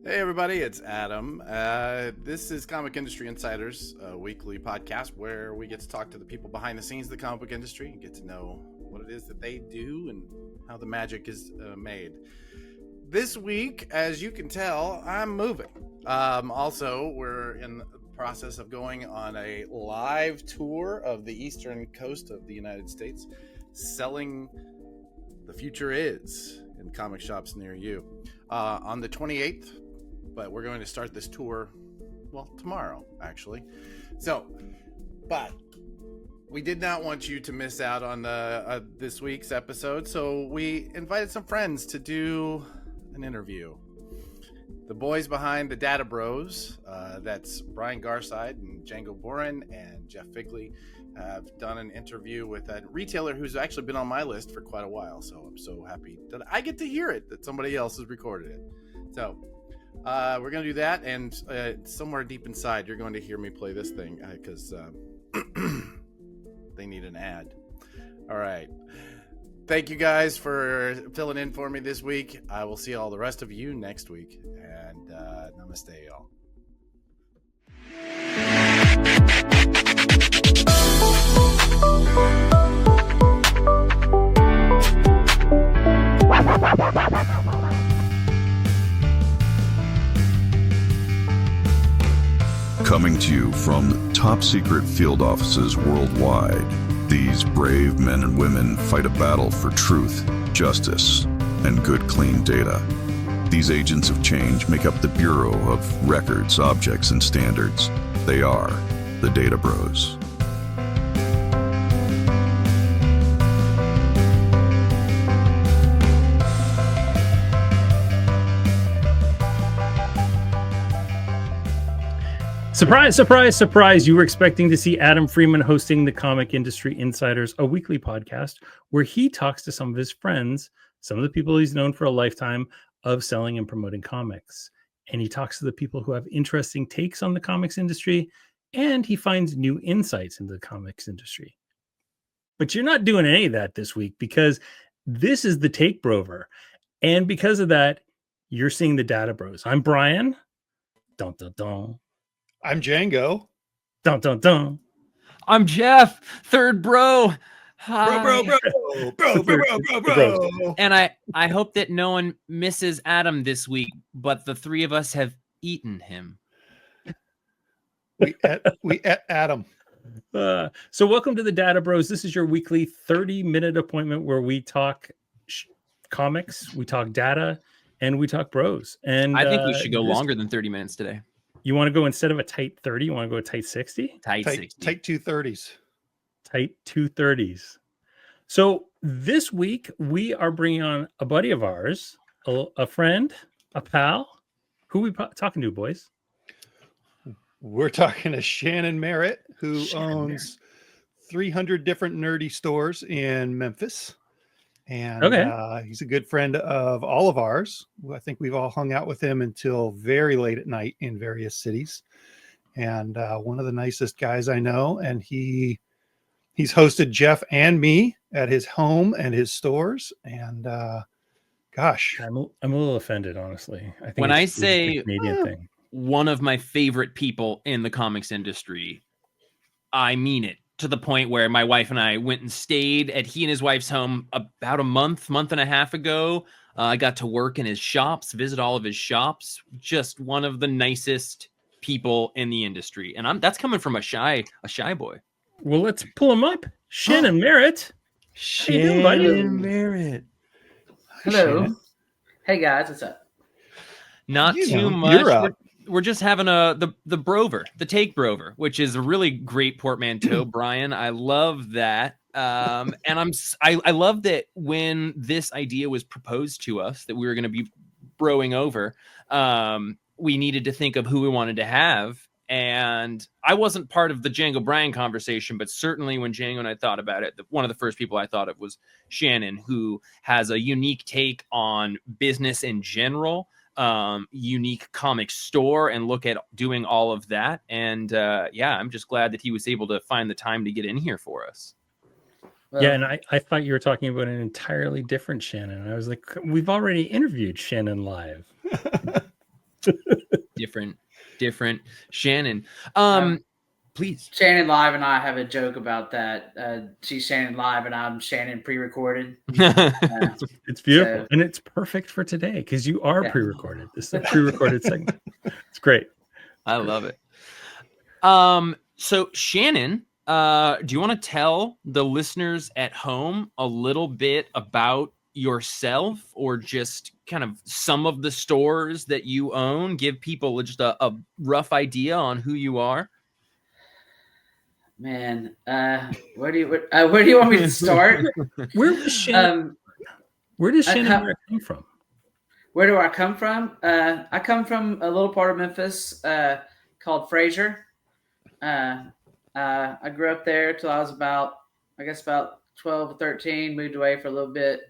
Hey everybody, it's Adam. This is Comic Industry Insiders, a weekly podcast where we get to talk to the people behind the scenes of the comic book industry and get to know what it is that they do and how the magic is made. This week, as you can tell, I'm moving. Also, we're in the process of going on a live tour of the eastern coast of the United States, selling The Future Is in comic shops near you. On the 28th, but we're going to start this tour, well, tomorrow, actually. But we did not want you to miss out on this week's episode, so we invited some friends to do an interview. The boys behind the Data B.R.O.S, that's Brian Garside and Django Bohren and Jeff Figley, have done an interview with a retailer who's actually been on my list for quite a while, so I'm so happy that I get to hear it, that somebody else has recorded it. So we're going to do that, and somewhere deep inside, you're going to hear me play this thing, because they need an ad. All right. Thank you guys for filling in for me this week. I will see all the rest of you next week, and namaste, y'all. Coming to you from top secret field offices worldwide, these brave men and women fight a battle for truth, justice, and good, clean data. These agents of change make up the Bureau of Records, Objects, and Standards. They are the Data B.R.O.S. Surprise, surprise, surprise. You were expecting to see Adam Freeman hosting the Comic Industry Insiders, a weekly podcast where he talks to some of his friends, some of the people he's known for a lifetime of selling and promoting comics. And he talks to the people who have interesting takes on the comics industry, and he finds new insights into the comics industry. But you're not doing any of that this week because this is the TakeB.R.O.ver. And because of that, you're seeing the Data B.R.O.S. I'm Brian. Dun, dun, dun. I'm Django. Dun, dun, dun. I'm Jeff, third bro. Hi. Bro. And I hope that no one misses Adam this week, but the three of us have eaten him. We ate Adam. So welcome to the Data B.R.O.S. This is your weekly 30-minute appointment where we talk comics, we talk data, and we talk bros. And I think we should go longer than 30 minutes today. You want to go, instead of a tight 30, you want to go a tight 60? Tight 60. Tight 230s. Tight 230s. So this week, we are bringing on a buddy of ours, a friend, a pal. Who are we talking to, boys? We're talking to Shannon Merrit, who owns 300 different nerdy stores in Memphis. And he's a good friend of all of ours. I think we've all hung out with him until very late at night in various cities. And one of the nicest guys I know. And he's hosted Jeff and me at his home and his stores. And gosh, I'm a little offended, honestly. I think when I say a Canadian thing, one of my favorite people in the comics industry, I mean it. To the point where my wife and I went and stayed at he and his wife's home about a month and a half ago. I got to work in his shops, visit all of his shops. Just one of the nicest people in the industry, and that's coming from a shy boy. Well, let's pull him up. Shannon Merrit. Shannon Merrit. Hello. Shannon. Hey guys, what's up? Not too much. We're just having the B.R.O.ver, the TakeB.R.O.ver, which is a really great portmanteau, Brian. I love that. And I love that when this idea was proposed to us that we were going to be broing over, we needed to think of who we wanted to have. And I wasn't part of the Django Brian conversation, but certainly when Django and I thought about it, one of the first people I thought of was Shannon, who has a unique take on business in general. Unique comic store and look at doing all of that. And I'm just glad that he was able to find the time to get in here for us. Well, Yeah, and I thought you were talking about an entirely different Shannon. I was like, we've already interviewed Shannon live. different. Shannon, please. Shannon Live and I have a joke about that. She's Shannon Live and I'm Shannon pre-recorded. It's beautiful, and it's perfect for today because you are pre-recorded. This is a pre-recorded segment. It's great. I love it. So Shannon, do you want to tell the listeners at home a little bit about yourself, or just kind of some of the stores that you own? Give people just a rough idea on who you are. Man, where do you want me to start? Where does Shannon Merrit come from? Where do I come from? I come from a little part of Memphis called Fraser. I grew up there till I was about 12 or 13, moved away for a little bit,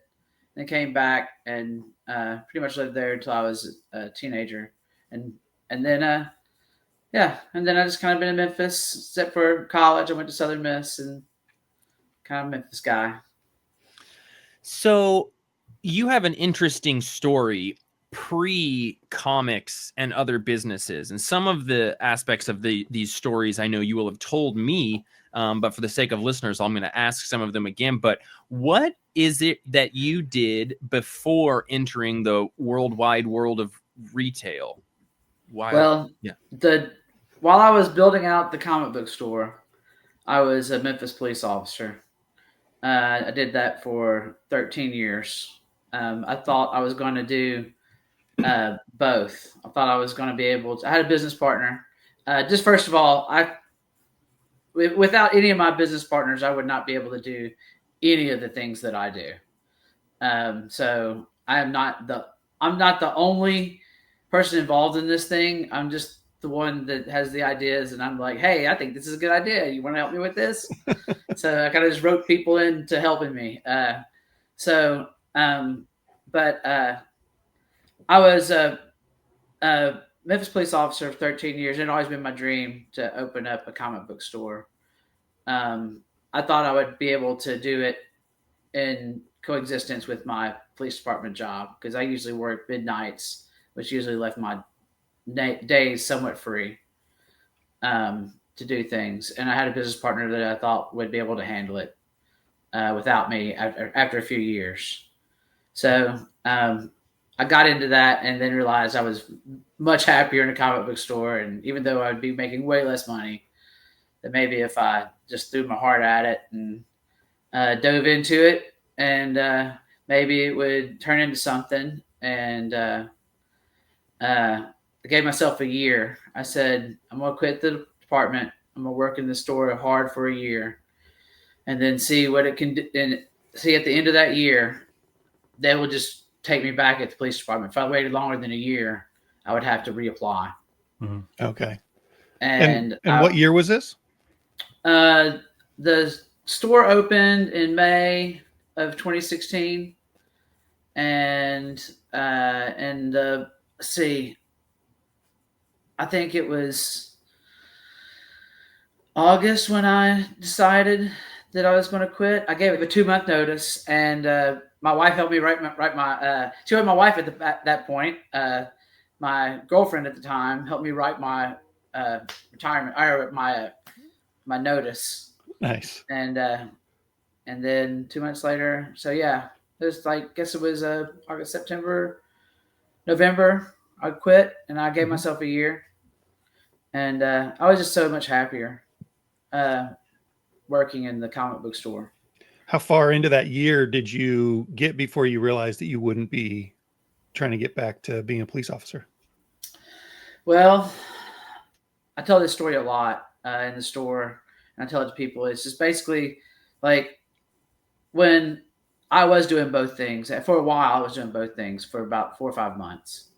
then came back and pretty much lived there until I was a teenager. And then I just kind of been in Memphis, except for college. I went to Southern Miss and kind of a Memphis guy. So you have an interesting story pre-comics and other businesses, and some of the aspects of these stories I know you will have told me, but for the sake of listeners, I'm going to ask some of them again. But what is it that you did before entering the worldwide world of retail? While I was building out the comic book store, I was a Memphis Police Officer. I did that for 13 years. I thought I was going to do both. I thought I was going to be able to. I had a business partner. Just first of all, without any of my business partners, I would not be able to do any of the things that I do. So I'm not the only person involved in this thing. I'm just the one that has the ideas, and I'm like, hey, I think this is a good idea. You want to help me with this? So I kind of just wrote people into helping me. I was a Memphis police officer for 13 years. It had always been my dream to open up a comic book store. I thought I would be able to do it in coexistence with my police department job, because I usually work midnights, which usually left my days somewhat free to do things. And I had a business partner that I thought would be able to handle it without me after a few years. So I got into that and then realized I was much happier in a comic book store. And even though I would be making way less money, that maybe if I just threw my heart at it and dove into it, and maybe it would turn into something. And I gave myself a year. I said, I'm going to quit the department. I'm going to work in the store hard for a year and then see what it can do. And see at the end of that year, they will just take me back at the police department. If I waited longer than a year, I would have to reapply. Mm-hmm. Okay. And what year was this? The store opened in May of 2016. And see, I think it was August when I decided that I was going to quit. I gave it a 2-month notice, and my wife helped me write my. She was my wife at that point. My girlfriend at the time helped me write my retirement or my notice. Nice. And then 2 months later, so yeah, it was like, I guess it was August, September, November. I quit, and I gave myself a year, and I was just so much happier working in the comic book store. How far into that year did you get before you realized that you wouldn't be trying to get back to being a police officer? Well, I tell this story a lot in the store, and I tell it to people. It's just basically like when I was doing both things. For a while, I was doing both things for about 4 or 5 months.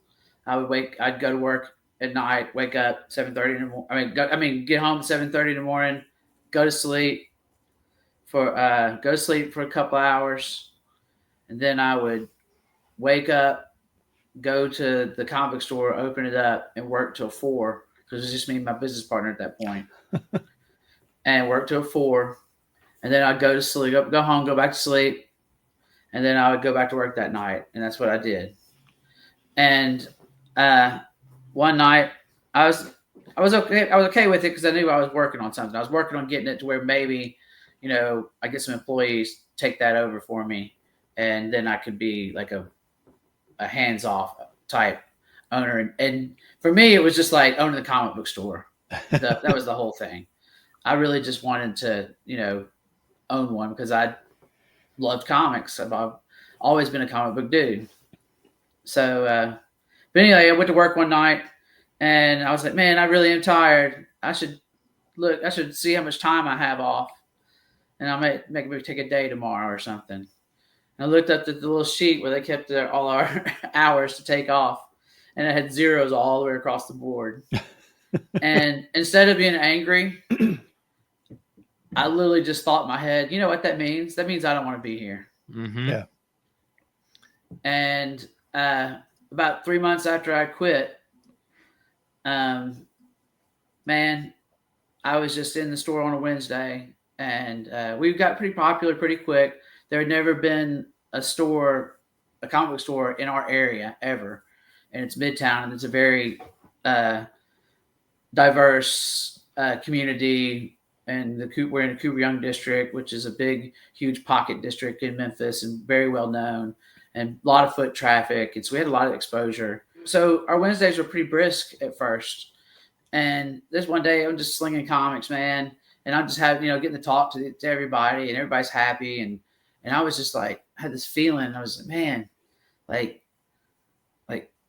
I'd go to work at night, wake up 7:30 in the morning. Get home at 7:30 in the morning, go to sleep for a couple hours, and then I would wake up, go to the comic book store, open it up, and work till 4, because it was just me and my business partner at that point, and work till 4, and then I'd go to sleep, go home, go back to sleep, and then I would go back to work that night, and that's what I did. And one night I was okay. I was okay with it because I knew I was working on something. I was working on getting it to where maybe, I get some employees take that over for me, and then I could be like a hands-off type owner. And for me, it was just like owning the comic book store. That was the whole thing. I really just wanted to, own one because I loved comics. I've always been a comic book dude. So, but anyway, I went to work one night and I was like, man, I really am tired. I should see how much time I have off, and I might maybe take a day tomorrow or something. And I looked up at the little sheet where they kept all our hours to take off, and it had zeros all the way across the board. And instead of being angry, I literally just thought in my head, you know what that means? That means I don't want to be here. Mm-hmm. Yeah. And about 3 months after I quit, man, I was just in the store on a Wednesday, and we got pretty popular pretty quick. There had never been a comic book store in our area ever, and it's Midtown, and it's a very diverse community. And we're in the Cooper Young district, which is a big, huge pocket district in Memphis, and very well known, and a lot of foot traffic. And so we had a lot of exposure. So our Wednesdays were pretty brisk at first. And this one day, I'm just slinging comics, man. And I'm just getting to talk to everybody, and everybody's happy. And I was just like, I had this feeling. I was like, man, like,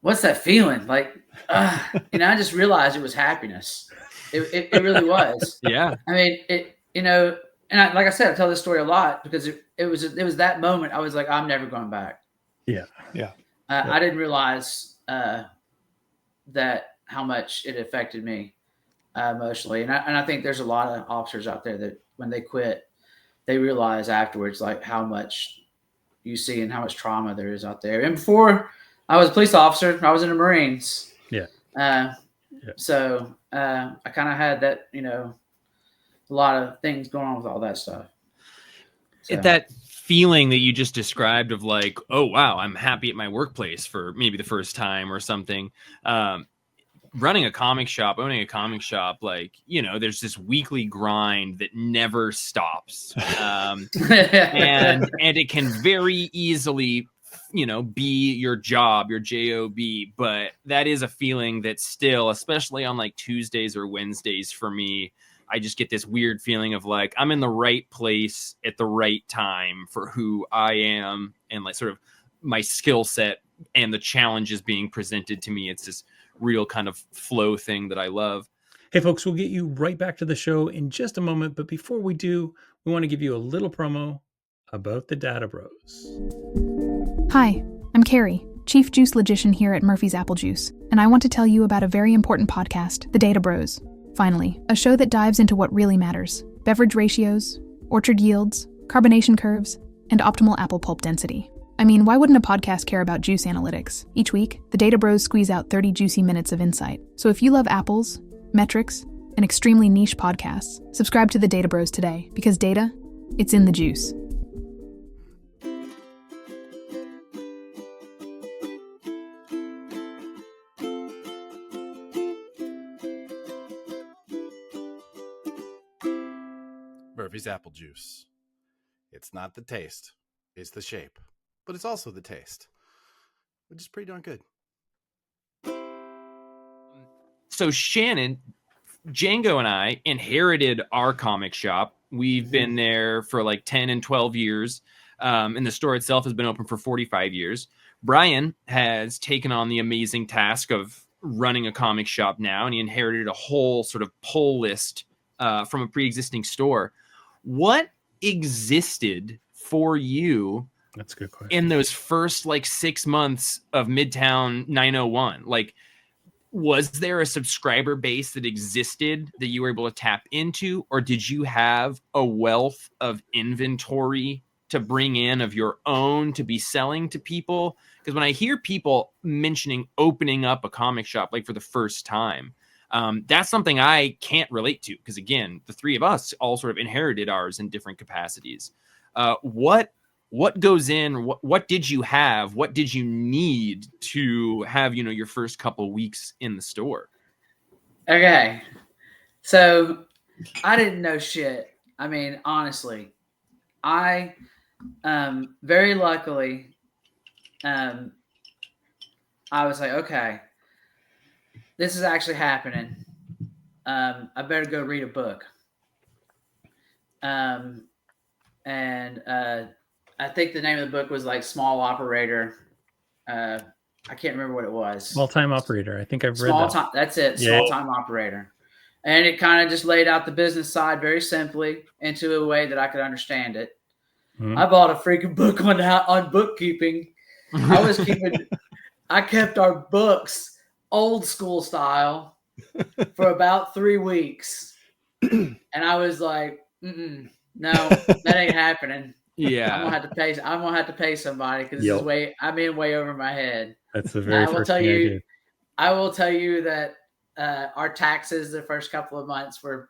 what's that feeling? Like, I just realized it was happiness. It really was. Yeah. I mean, and like I said, I tell this story a lot because it was that moment. I was like, I'm never going back. Yeah. Yeah. I didn't realize that how much it affected me emotionally. And I think there's a lot of officers out there that when they quit, they realize afterwards, like how much you see and how much trauma there is out there. And before I was a police officer, I was in the Marines. Yeah. So I kind of had that, a lot of things going on with all that stuff. So. That feeling that you just described of like, oh, wow, I'm happy at my workplace for maybe the first time or something. Running a comic shop, owning a comic shop, like, there's this weekly grind that never stops. And it can very easily be your job, your job, but that is a feeling that still, especially on like Tuesdays or Wednesdays for me, I just get this weird feeling of like, I'm in the right place at the right time for who I am and like sort of my skill set and the challenges being presented to me. It's this real kind of flow thing that I love. Hey folks, we'll get you right back to the show in just a moment. But before we do, we want to give you a little promo about the Data Bros. Hi, I'm Carrie, Chief Juice Logician here at Murphy's Apple Juice, and I want to tell you about a very important podcast, the Data Bros. Finally, a show that dives into what really matters: beverage ratios, orchard yields, carbonation curves, and optimal apple pulp density. I mean, why wouldn't a podcast care about juice analytics? Each week, the Data Bros squeeze out 30 juicy minutes of insight. So if you love apples, metrics, and extremely niche podcasts, subscribe to the Data Bros today, because data, it's in the juice. Murphy's apple juice. It's not the taste, it's the shape, but it's also the taste, which is pretty darn good. So Shannon, Django and I inherited our comic shop. We've been there for like 10 and 12 years. And the store itself has been open for 45 years. Brian has taken on the amazing task of running a comic shop now, and he inherited a whole sort of pull list from a pre-existing store. What existed for you? That's a good question. In those first like 6 months of Midtown 901, like, was there a subscriber base that existed that you were able to tap into, or did you have a wealth of inventory to bring in of your own to be selling to people? Because when I hear people mentioning opening up a comic shop like for the first time, that's something I can't relate to, because again, the three of us all sort of inherited ours in different capacities. What what goes in, what did you have? What did you need to have, your first couple weeks in the store? Okay. So I didn't know shit. I mean, honestly, I, very luckily, I was like, okay, this is actually happening. I better go read a book. And I think the name of the book was like Small Operator. I can't remember what it was. Small Time Operator. I think I've read Small that. Time. That's it. Yeah. Small Time Operator. And it kind of just laid out the business side very simply into a way that I could understand it. Mm-hmm. I bought a freaking book on bookkeeping. I kept our books old school style for about 3 weeks. And I was like, no, that ain't happening. Yeah. I'm gonna have to pay somebody because I'm in way over my head. That's the very first thing I did. I will tell you that our taxes the first couple of months were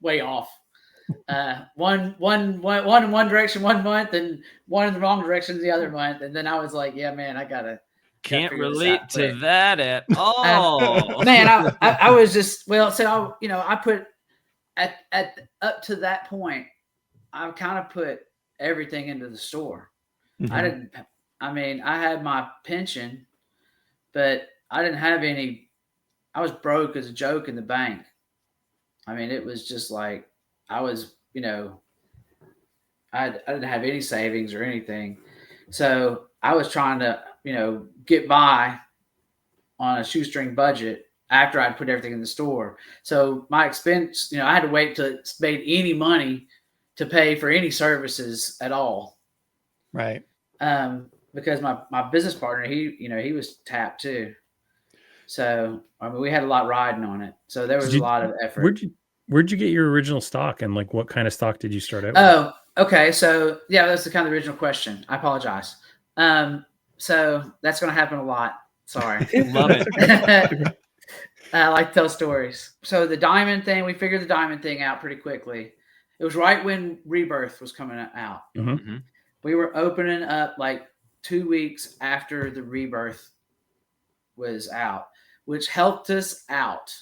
way off. One in one direction one month and one in the wrong direction the other month. And then I was like, yeah, man, can't relate to that at all. Man, I was just, I put at up to that point, I kind of put everything into the store. Mm-hmm. I had my pension, but I didn't have any. I was broke as a joke in the bank. I mean, it was just like I was, I didn't have any savings or anything. So I was trying to, get by on a shoestring budget after I'd put everything in the store. So my expense, I had to wait till it made any money to pay for any services at all. Right. Because my business partner, he was tapped too. So, we had a lot riding on it. So there was a lot of effort. Where'd you get your original stock and like what kind of stock did you start out with? Oh, okay. So yeah, that's the kind of the original question. I apologize. So that's going to happen a lot. Sorry. Love it. I like to tell stories. So the diamond thing, we figured the diamond thing out pretty quickly. It was right when Rebirth was coming out. Mm-hmm. We were opening up like 2 weeks after the Rebirth was out, which helped us out.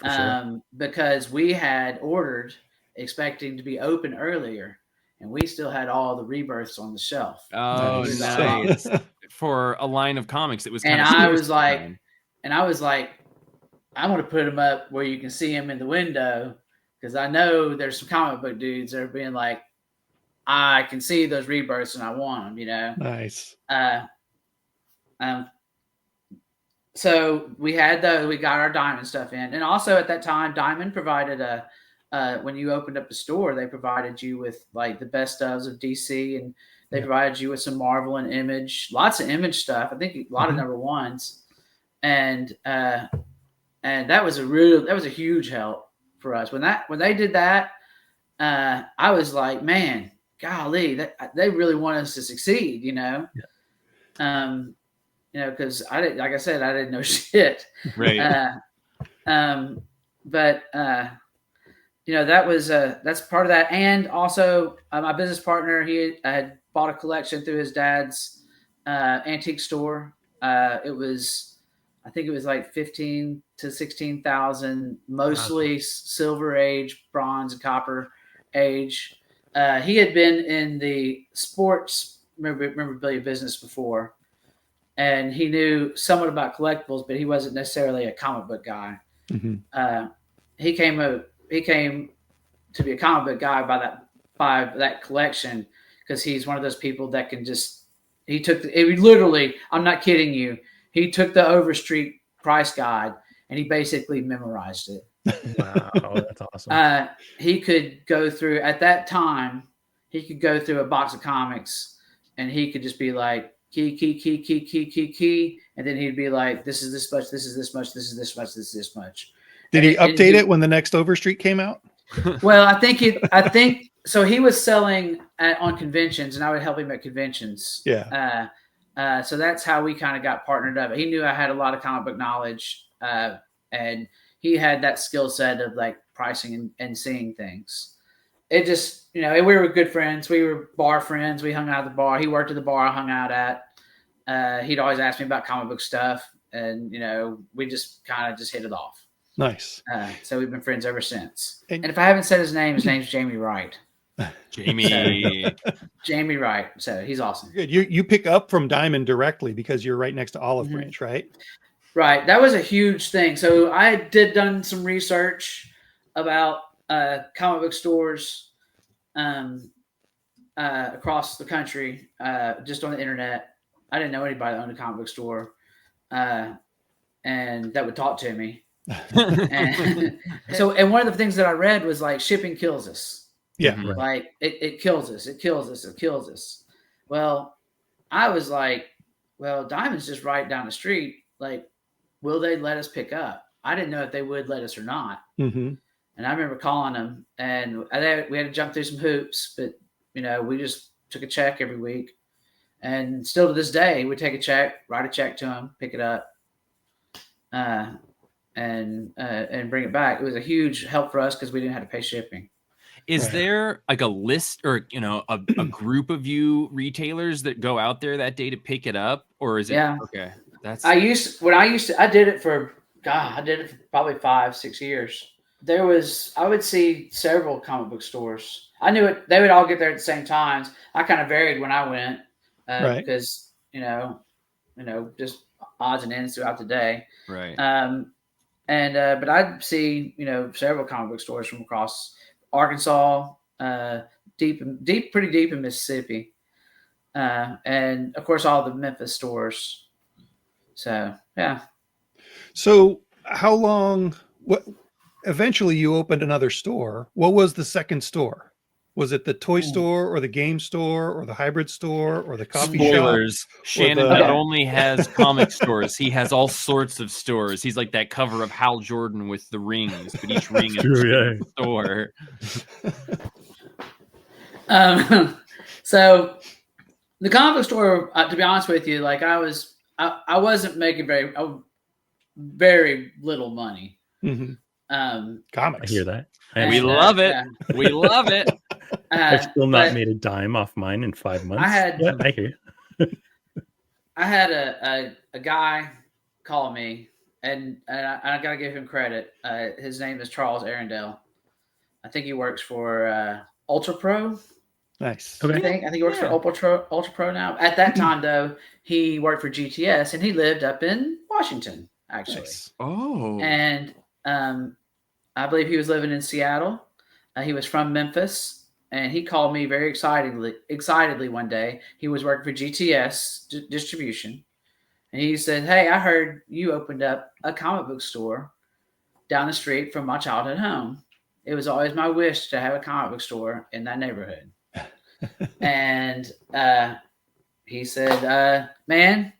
Sure. Because we had ordered expecting to be open earlier, and we still had all the Rebirths on the shelf. Oh, nice. For a line of comics, it was kind and of I was like, I'm going to put them up where you can see them in the window, because I know there's some comic book dudes that are being like, I can see those Rebirths and I want them, Nice. So we had those. We got our Diamond stuff in, and also at that time, Diamond provided when you opened up the store, they provided you with like the best ofs of DC, and they provided you with some Marvel and Image, lots of Image stuff. I think a lot of number ones, and that was a huge help for us when they did that. I was like, man, golly, they really want us to succeed, because I didn't, like I said, I didn't know shit. Right. But that was that's part of that. And also my business partner, he had bought a collection through his dad's antique store. I think it was like 15 to 16,000, mostly silver age, bronze and copper age. He had been in the sports memorabilia business before, and he knew somewhat about collectibles, but he wasn't necessarily a comic book guy. Mm-hmm. He came to be a comic book guy by that collection, because he's one of those people that can just, literally, I'm not kidding you, he took the Overstreet price guide and he basically memorized it. Wow, that's awesome. He could go through, at that time, a box of comics and he could just be like, key, and then he'd be like, this is this much, this is this much, this is this much, this is this much. Did he update it when the next Overstreet came out? Well, I think so. He was selling on conventions, and I would help him at conventions. Yeah. So that's how we kind of got partnered up. He knew I had a lot of comic book knowledge, and he had that skill set of like pricing and seeing things. it just, we were good friends. We were bar friends. We hung out at the bar. He worked at the bar I hung out at. He'd always ask me about comic book stuff, and we just kind of just hit it off. Nice. So we've been friends ever since. And if I haven't said his name's Jamie Wright. Jamie Wright. So he's awesome. Good. You pick up from Diamond directly because you're right next to Olive Branch, right? Right. That was a huge thing. So I done some research about comic book stores across the country, just on the internet. I didn't know anybody that owned a comic book store, and that would talk to me. And one of the things that I read was like shipping kills us. Yeah. Right. Like it kills us. It kills us. It kills us. Well, I was like, well, Diamond's just right down the street. Like, will they let us pick up? I didn't know if they would let us or not. Mm-hmm. And I remember calling them, and we had to jump through some hoops, but we just took a check every week. And still to this day, we take a check, write a check to them, pick it up, and bring it back. It was a huge help for us because we didn't have to pay shipping. Is there like a list or a group of you retailers that go out there that day to pick it up, or is it okay? I did it for probably 5-6 years. I would see several comic book stores. I knew it. They would all get there at the same times. I kind of varied when I went because just odds and ends throughout the day. Right. But I'd see several comic book stores from across Arkansas, pretty deep in Mississippi, and of course all the Memphis stores. So yeah. So how long? Eventually, you opened another store. What was the second store? Was it the toy store or the game store or the hybrid store or the coffee Spoilers. shop? Shannon not only has comic stores, he has all sorts of stores. He's like that cover of Hal Jordan with the rings, but each ring is a store. So the comic book store, to be honest with you, like I wasn't making very little money. Mm-hmm. I Comics. hear that. We love it. Yeah. We love it. I've still not made a dime off mine in 5 months. I hear you. I had a guy call me, and I got to give him credit. His name is Charles Arundel. I think he works for Ultra Pro. Nice. Okay. I think he works for Ultra Pro now. At that time, though, he worked for GTS, and he lived up in Washington, actually. Nice. Oh. And I believe he was living in Seattle. He was from Memphis, and he called me very excitedly one day. He was working for GTS distribution, and he said, "Hey, I heard you opened up a comic book store down the street from my childhood home. It was always my wish to have a comic book store in that neighborhood." And he said, "Man,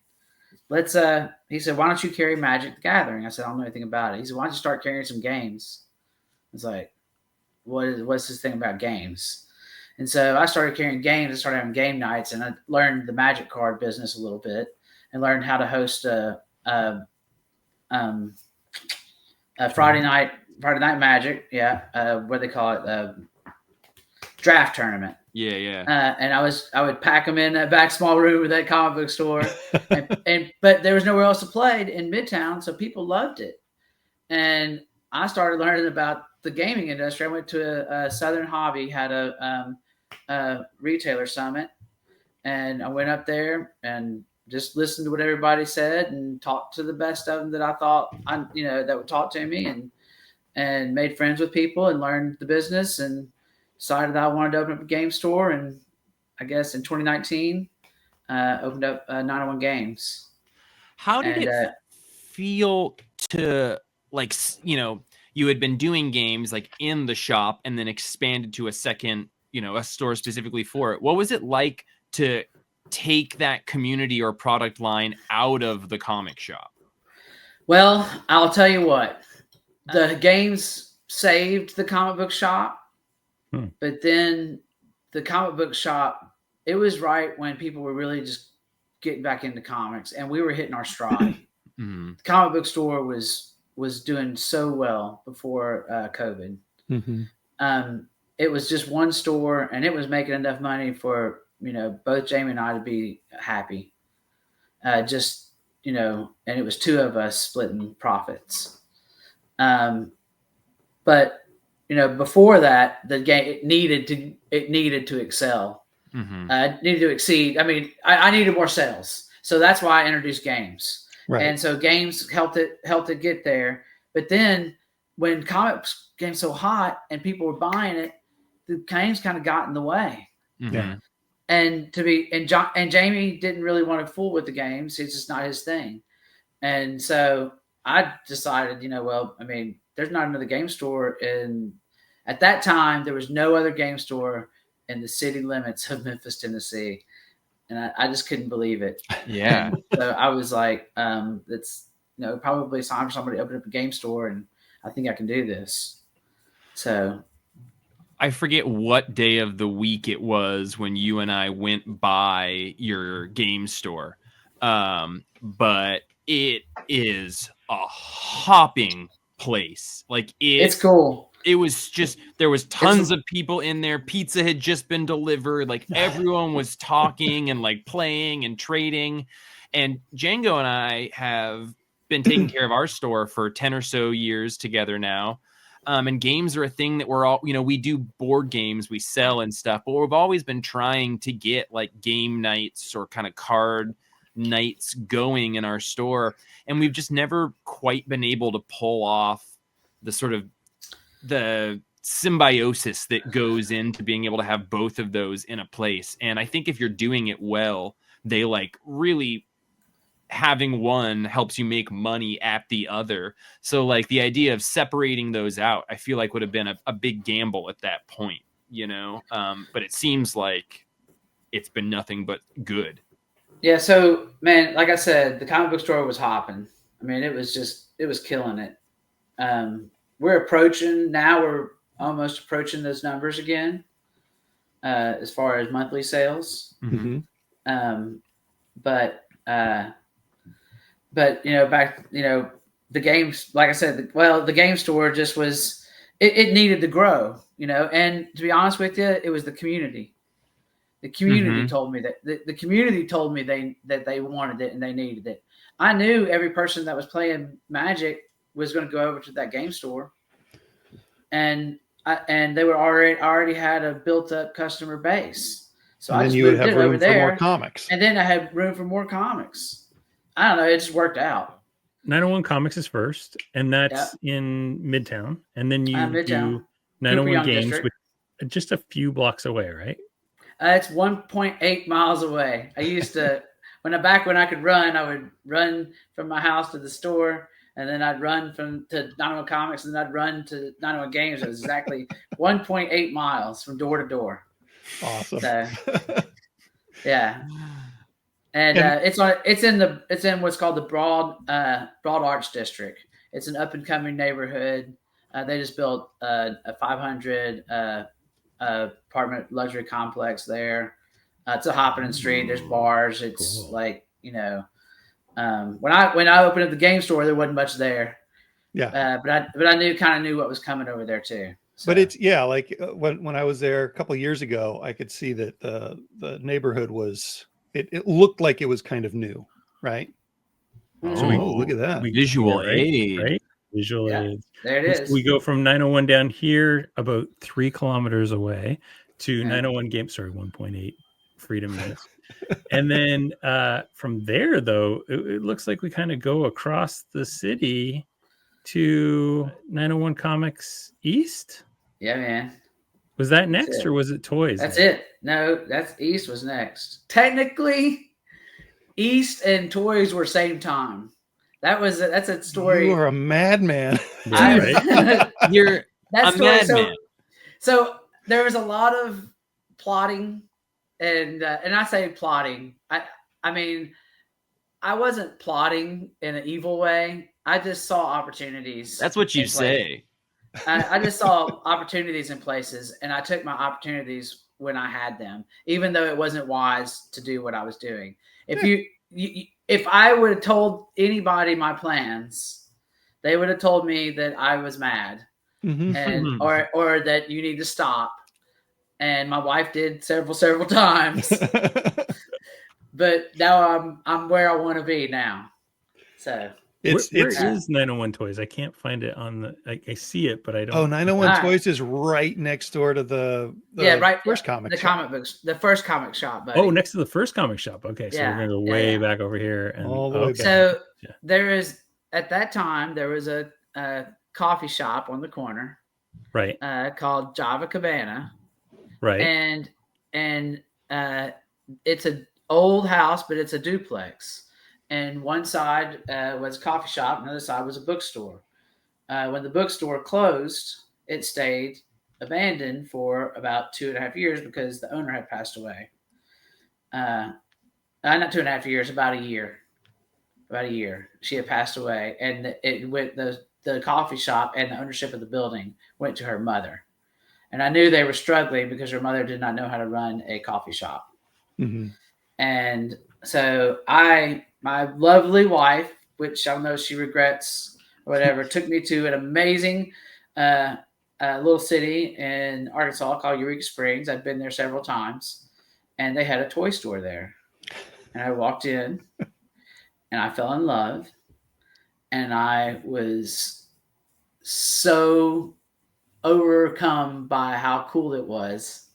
let's." He said, "Why don't you carry Magic the Gathering?" I said, "I don't know anything about it." He said, "Why don't you start carrying some games?" I was like, what's this thing about games? And so I started carrying games. I started having game nights, and I learned the Magic card business a little bit, and learned how to host a Friday night Magic. Yeah, what they call it, draft tournament. Yeah. And I would pack them in that back small room of that comic book store, but there was nowhere else to play in Midtown, so people loved it. And I started learning about the gaming industry. I went to a Southern Hobby, had a retailer summit, and I went up there and just listened to what everybody said and talked to the best of them that I thought that would talk to me, and made friends with people and learned the business, and decided that I wanted to open up a game store. And I guess in 2019, opened up 901 Games. How did it feel to, like, you had been doing games like in the shop and then expanded to a second, a store specifically for it? What was it like to take that community or product line out of the comic shop? Well, I'll tell you what, the games saved the comic book shop. But then the comic book shop, it was right when people were really just getting back into comics, and we were hitting our stride. The comic book store was doing so well before COVID. it was just one store, and it was making enough money for, both Jamie and I to be happy. And it was two of us splitting profits. But before that, the game it needed to excel. It needed to exceed. I mean, I needed more sales, so that's why I introduced games. Right. And so games helped it get there. But then when comics became so hot and people were buying it, the games kind of got in the way. Yeah. And Jamie didn't really want to fool with the games. It's just not his thing. And so I decided, there's not another game store at that time, there was no other game store in the city limits of Memphis, Tennessee. And I just couldn't believe it. Yeah. So I was like, it's probably time for somebody to open up a game store, and I think I can do this. So I forget what day of the week it was when you and I went by your game store. But it is a hopping place. Like it's cool. It was just, there was tons of people in there. Pizza had just been delivered. Like everyone was talking and like playing and trading. And Django and I have been taking care of our store for 10 or so years together now. And games are a thing that we're all, we do board games, we sell and stuff, but we've always been trying to get like game nights or kind of card nights going in our store. And we've just never quite been able to pull off the sort of the symbiosis that goes into being able to have both of those in a place. And I think if you're doing it well, they like really having one helps you make money at the other. So like the idea of separating those out, I feel like would have been a big gamble at that point, but it seems like it's been nothing but good. Yeah. So man, like I said, the comic book store was hopping. I mean, it was killing it. We're almost approaching those numbers again, as far as monthly sales. Mm-hmm. But the games, like I said, the game store just was, it needed to grow, and to be honest with you, it was the community. The community told me that the community told me that they wanted it and they needed it. I knew every person that was playing Magic was going to go over to that game store, and they were already had a built up customer base. So and I then just you would moved have it room over for there, more comics. and then I had room for more comics. I don't know. It just worked out. 901 Comics is first, and that's in Midtown. And then you do 901 Games, which just a few blocks away, right? It's 1.8 miles away. I used to, when I could run, I would run from my house to the store, and then I'd run to 901 Comics, and then I'd run to 901 Games. It was exactly 1.8 miles from door to door. Awesome. So, yeah. And it's in what's called the Broad Arts District. It's an up and coming neighborhood. They just built a 500 apartment luxury complex there. It's a hopping street. There's bars. It's cool. Like when I opened up the game store, there wasn't much there. Yeah. But I knew what was coming over there too. So. But it's like when I was there a couple of years ago, I could see that the neighborhood was. It looked like it was kind of new, right? So look at that. Visual aid. Right? Visual aid. There it is. We go from 901 down here about 3 kilometers away to 901 Games. Sorry, 1.8 Freedom Minutes. And then from there, though, it looks like we kind of go across the city to 901 Comics East. Yeah, man. Was that next or was it Toys? That's it. No, that's East was next. Technically, East and Toys were same time. That's a story. You are a madman. You're a madman. So there was a lot of plotting, and I say plotting. I mean, I wasn't plotting in an evil way. I just saw opportunities. That's what you say. I just saw opportunities in places, and I took my opportunities when I had them, even though it wasn't wise to do what I was doing. If I would have told anybody my plans, they would have told me that I was mad, and or that you need to stop. and my wife did several times. But now I'm where I want to be now. So where is 901 Toys? I can't find it on the. I see it, but I don't. Oh, 901 Toys is right next door to the first comic shop. Comic books, the first comic shop. Buddy. Oh, next to the first comic shop. Okay, so we're gonna go way back over here and all the way back. So there is at that time there was a coffee shop on the corner, right? Called Java Cabana, right? And it's an old house, but it's a duplex. And one side was a coffee shop, and the other side was a bookstore. When the bookstore closed, it stayed abandoned for about 2.5 years because the owner had passed away. Not 2.5 years, about a year. About a year, she had passed away, and it went the coffee shop and the ownership of the building went to her mother. And I knew they were struggling because her mother did not know how to run a coffee shop. Mm-hmm. And so my lovely wife, which I know she regrets or whatever, took me to an amazing little city in Arkansas called Eureka Springs. I'd been there several times, and they had a toy store there. And I walked in, and I fell in love, and I was so overcome by how cool it was.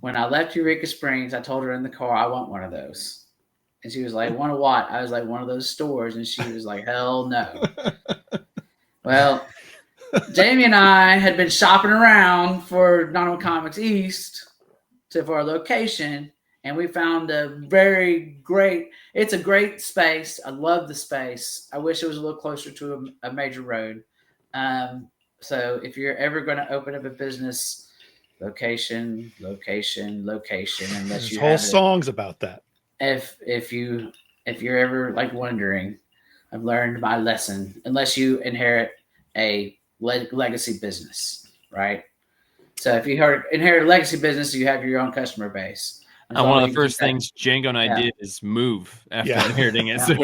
When I left Eureka Springs, I told her in the car, I want one of those. And she was like, want a what? I was like, one of those stores. And she was like, hell no. Well, Jamie and I had been shopping around for 901 Comics East for our location. And we found it's a great space. I love the space. I wish it was a little closer to a major road. So if you're ever going to open up a business, location, unless you whole songs about that. If you're ever like wondering, I've learned my lesson. Unless you inherit a legacy business, right? So if you inherit a legacy business, you have your own customer base. And one of the first things Django and I did is move after inheriting it. So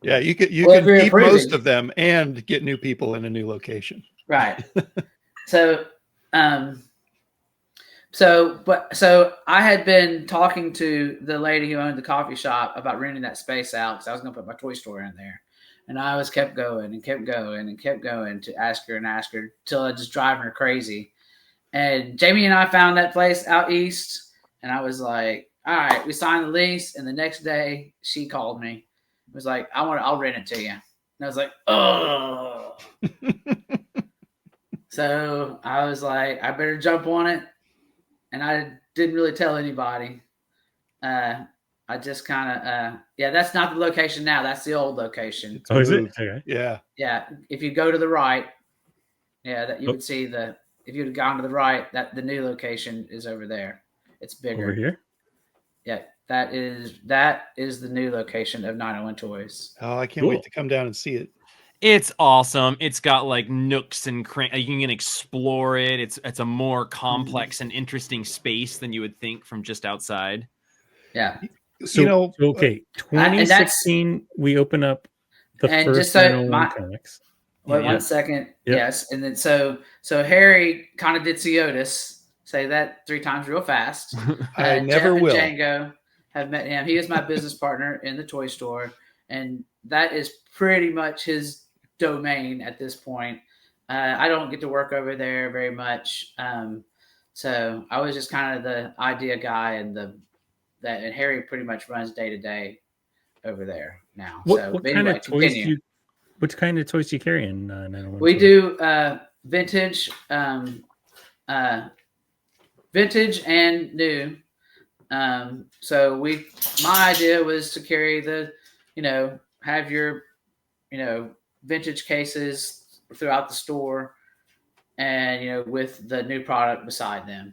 yeah, you can keep most of them and get new people in a new location. Right. So I had been talking to the lady who owned the coffee shop about renting that space out because I was going to put my toy store in there. And I was kept going to ask her till I just driving her crazy. And Jamie and I found that place out east, and I was like, all right, we signed the lease. And the next day she called me. It was like, I'll rent it to you. And I was like, oh. So I was like, I better jump on it. And I didn't really tell anybody. I just kind of, that's not the location now. That's the old location. Oh, is it? Okay. Yeah. Yeah. If you go to the right, that you would see if you'd have gone to the right, that the new location is over there. It's bigger. Over here? Yeah. That is the new location of 901 Toys. Oh, I can't wait to come down and see it. It's awesome. It's got like nooks and you can explore it. It's a more complex and interesting space than you would think from just outside. Yeah. So, okay, 2016, we open up the first 901 Comics. Wait 1 second. Yep. Yes. And then so Harry kind of did Otis. Say that 3 times real fast. I never Jeff will. And Django have met him. He is my business partner in the toy store. And that is pretty much his domain at this point. I don't get to work over there very much. So I was just kind of the idea guy and Harry pretty much runs day to day over there now. What kind of toys do you carry in 901? We do vintage and new. So my idea was to carry have your, vintage cases throughout the store and, with the new product beside them.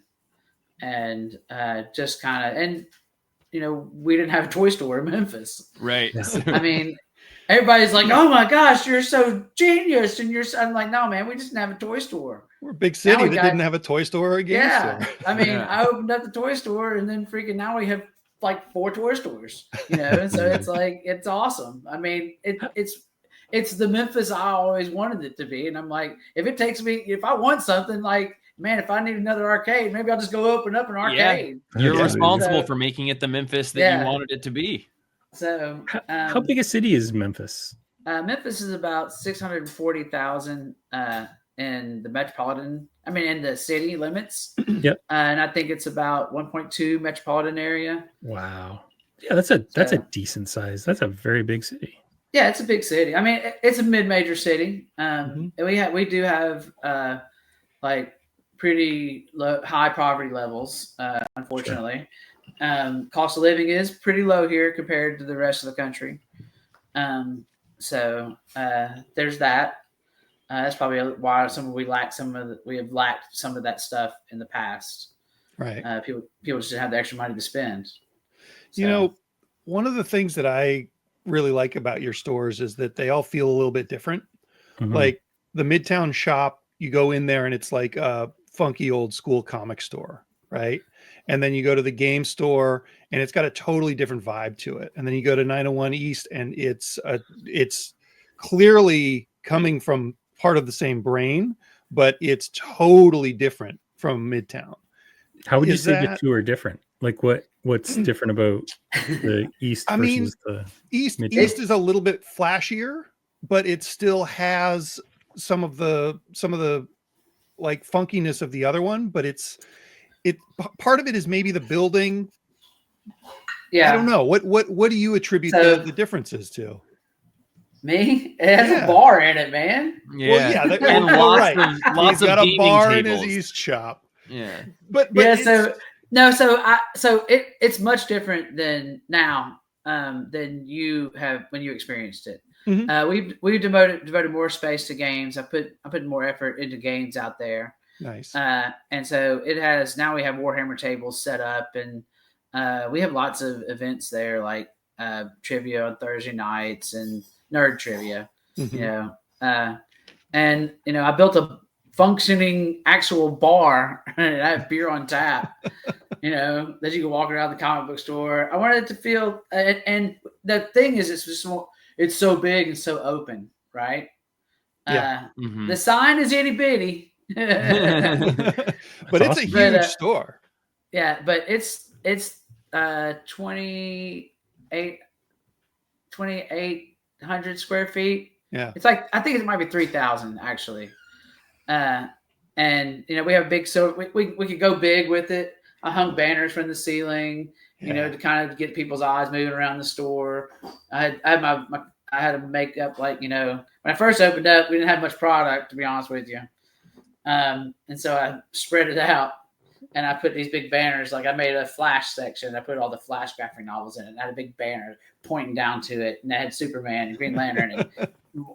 And just kind of, and, we didn't have a toy store in Memphis. Right. I mean, everybody's like, oh my gosh, you're so genius. And I'm like, no, man, we just didn't have a toy store. We're a big city that didn't have a toy store or a game store. I mean, I opened up the toy store and then now we have like 4 toy stores, and so it's like, it's awesome. I mean, it's the Memphis I always wanted it to be. And I'm like, if I want something, like man, if I need another arcade, maybe I'll just go open up an arcade. You're responsible for making it the Memphis that you wanted it to be. So, how big a city is Memphis? Memphis is about 640,000 in the metropolitan. I mean, in the city limits. Yep. And I think it's about 1.2 metropolitan area. Wow. Yeah, that's a decent size. That's a very big city. Yeah, it's a big city. I mean, it's a mid-major city. And we do have like pretty high poverty levels, unfortunately. Sure. Cost of living is pretty low here compared to the rest of the country. So there's that. That's probably why we have lacked some of that stuff in the past. Right. People just didn't have the extra money to spend. So. You know, one of the things that I really like about your stores is that they all feel a little bit different. Like the Midtown shop, you go in there and it's like a funky old school comic store, right? And then you go to the game store and it's got a totally different vibe to it. And then you go to 901 East and it's clearly coming from part of the same brain, but it's totally different from Midtown. How would you say the two are different? Like what's different about the East versus the East? Midtown? East is a little bit flashier, but it still has some of the like funkiness of the other one, but part of it is maybe the building. Yeah. I don't know. What do you attribute the differences to? Me? It has a bar in it, man. Yeah. Well, yeah. And lots He's got of a bar tables. in his East shop. Yeah. But it's much different than now than you have when you experienced it. We've devoted more space to games. I put more effort into games out there. Nice. And so it has, now we have Warhammer tables set up, and we have lots of events there, like trivia on Thursday nights and nerd trivia, and I built a functioning actual bar and I have beer on tap, that you can walk around the comic book store. I wanted it to feel, and the thing is, it's so big and so open, right? Yeah. The sign is itty bitty, but it's a huge store. Yeah, but it's 2,800 square feet. Yeah, it's like, I think it might be 3,000 actually. And we have big, so we could go big with it. I hung banners from the ceiling, to kind of get people's eyes moving around the store. I had to make up, like, when I first opened up, we didn't have much product, to be honest with you. And so I spread it out and I put these big banners. Like, I made a Flash section. I put all the Flash graphic novels in it. And I had a big banner pointing down to it. And I had Superman and Green Lantern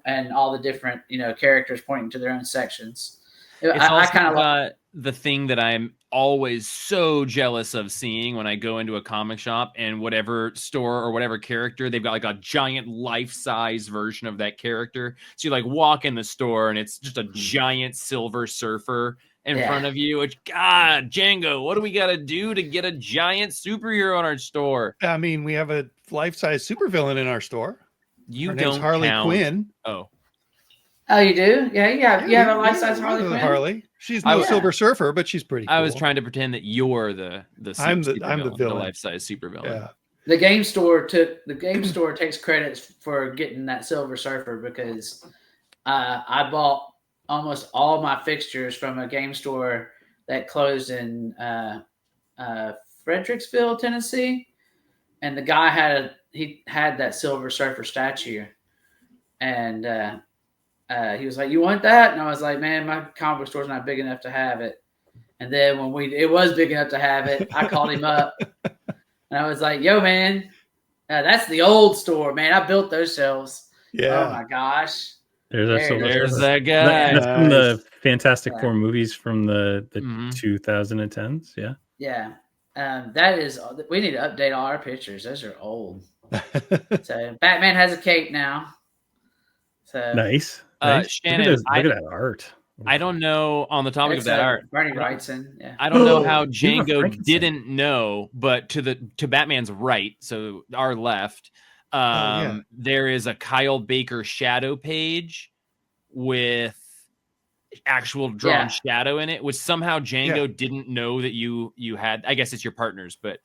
and all the different, characters pointing to their own sections. I kind of got the thing that I'm always so jealous of seeing when I go into a comic shop, and whatever store or whatever character, they've got like a giant life-size version of that character. So you like walk in the store and it's just a giant Silver Surfer in front of you. Which, God, Django, what do we got to do to get a giant superhero in our store? I mean, we have a life-size supervillain in our store. Her name's Harley Quinn. Oh, you do? Yeah. You have a life-size Harley Quinn? Harley. She's no Silver Surfer, but she's pretty cool. I was trying to pretend that you're the I'm the villain, the life-size supervillain. Yeah. The game store takes credit for getting that Silver Surfer, because I bought almost all my fixtures from a game store that closed in Fredericksville, Tennessee, and the guy had that Silver Surfer statue, and he was like, "You want that?" And I was like, "Man, my comic book store's not big enough to have it." And then when it was big enough to have it, I called him up and I was like, "Yo, man, that's the old store, man. I built those shelves." Yeah. Oh my gosh. There's that guy. That's from the Fantastic Four movies from the 2010s. Yeah. Yeah. That is, we need to update all our pictures. Those are old. So Batman has a cape now. So nice. Shannon, look at that art. I don't know, on the topic of that art, Bernie Wrightson. Yeah. I don't know how Django didn't know, but to Batman's right, so our left, there is a Kyle Baker shadow page with actual drawn shadow in it, which somehow Django didn't know that you had. I guess it's your partners, but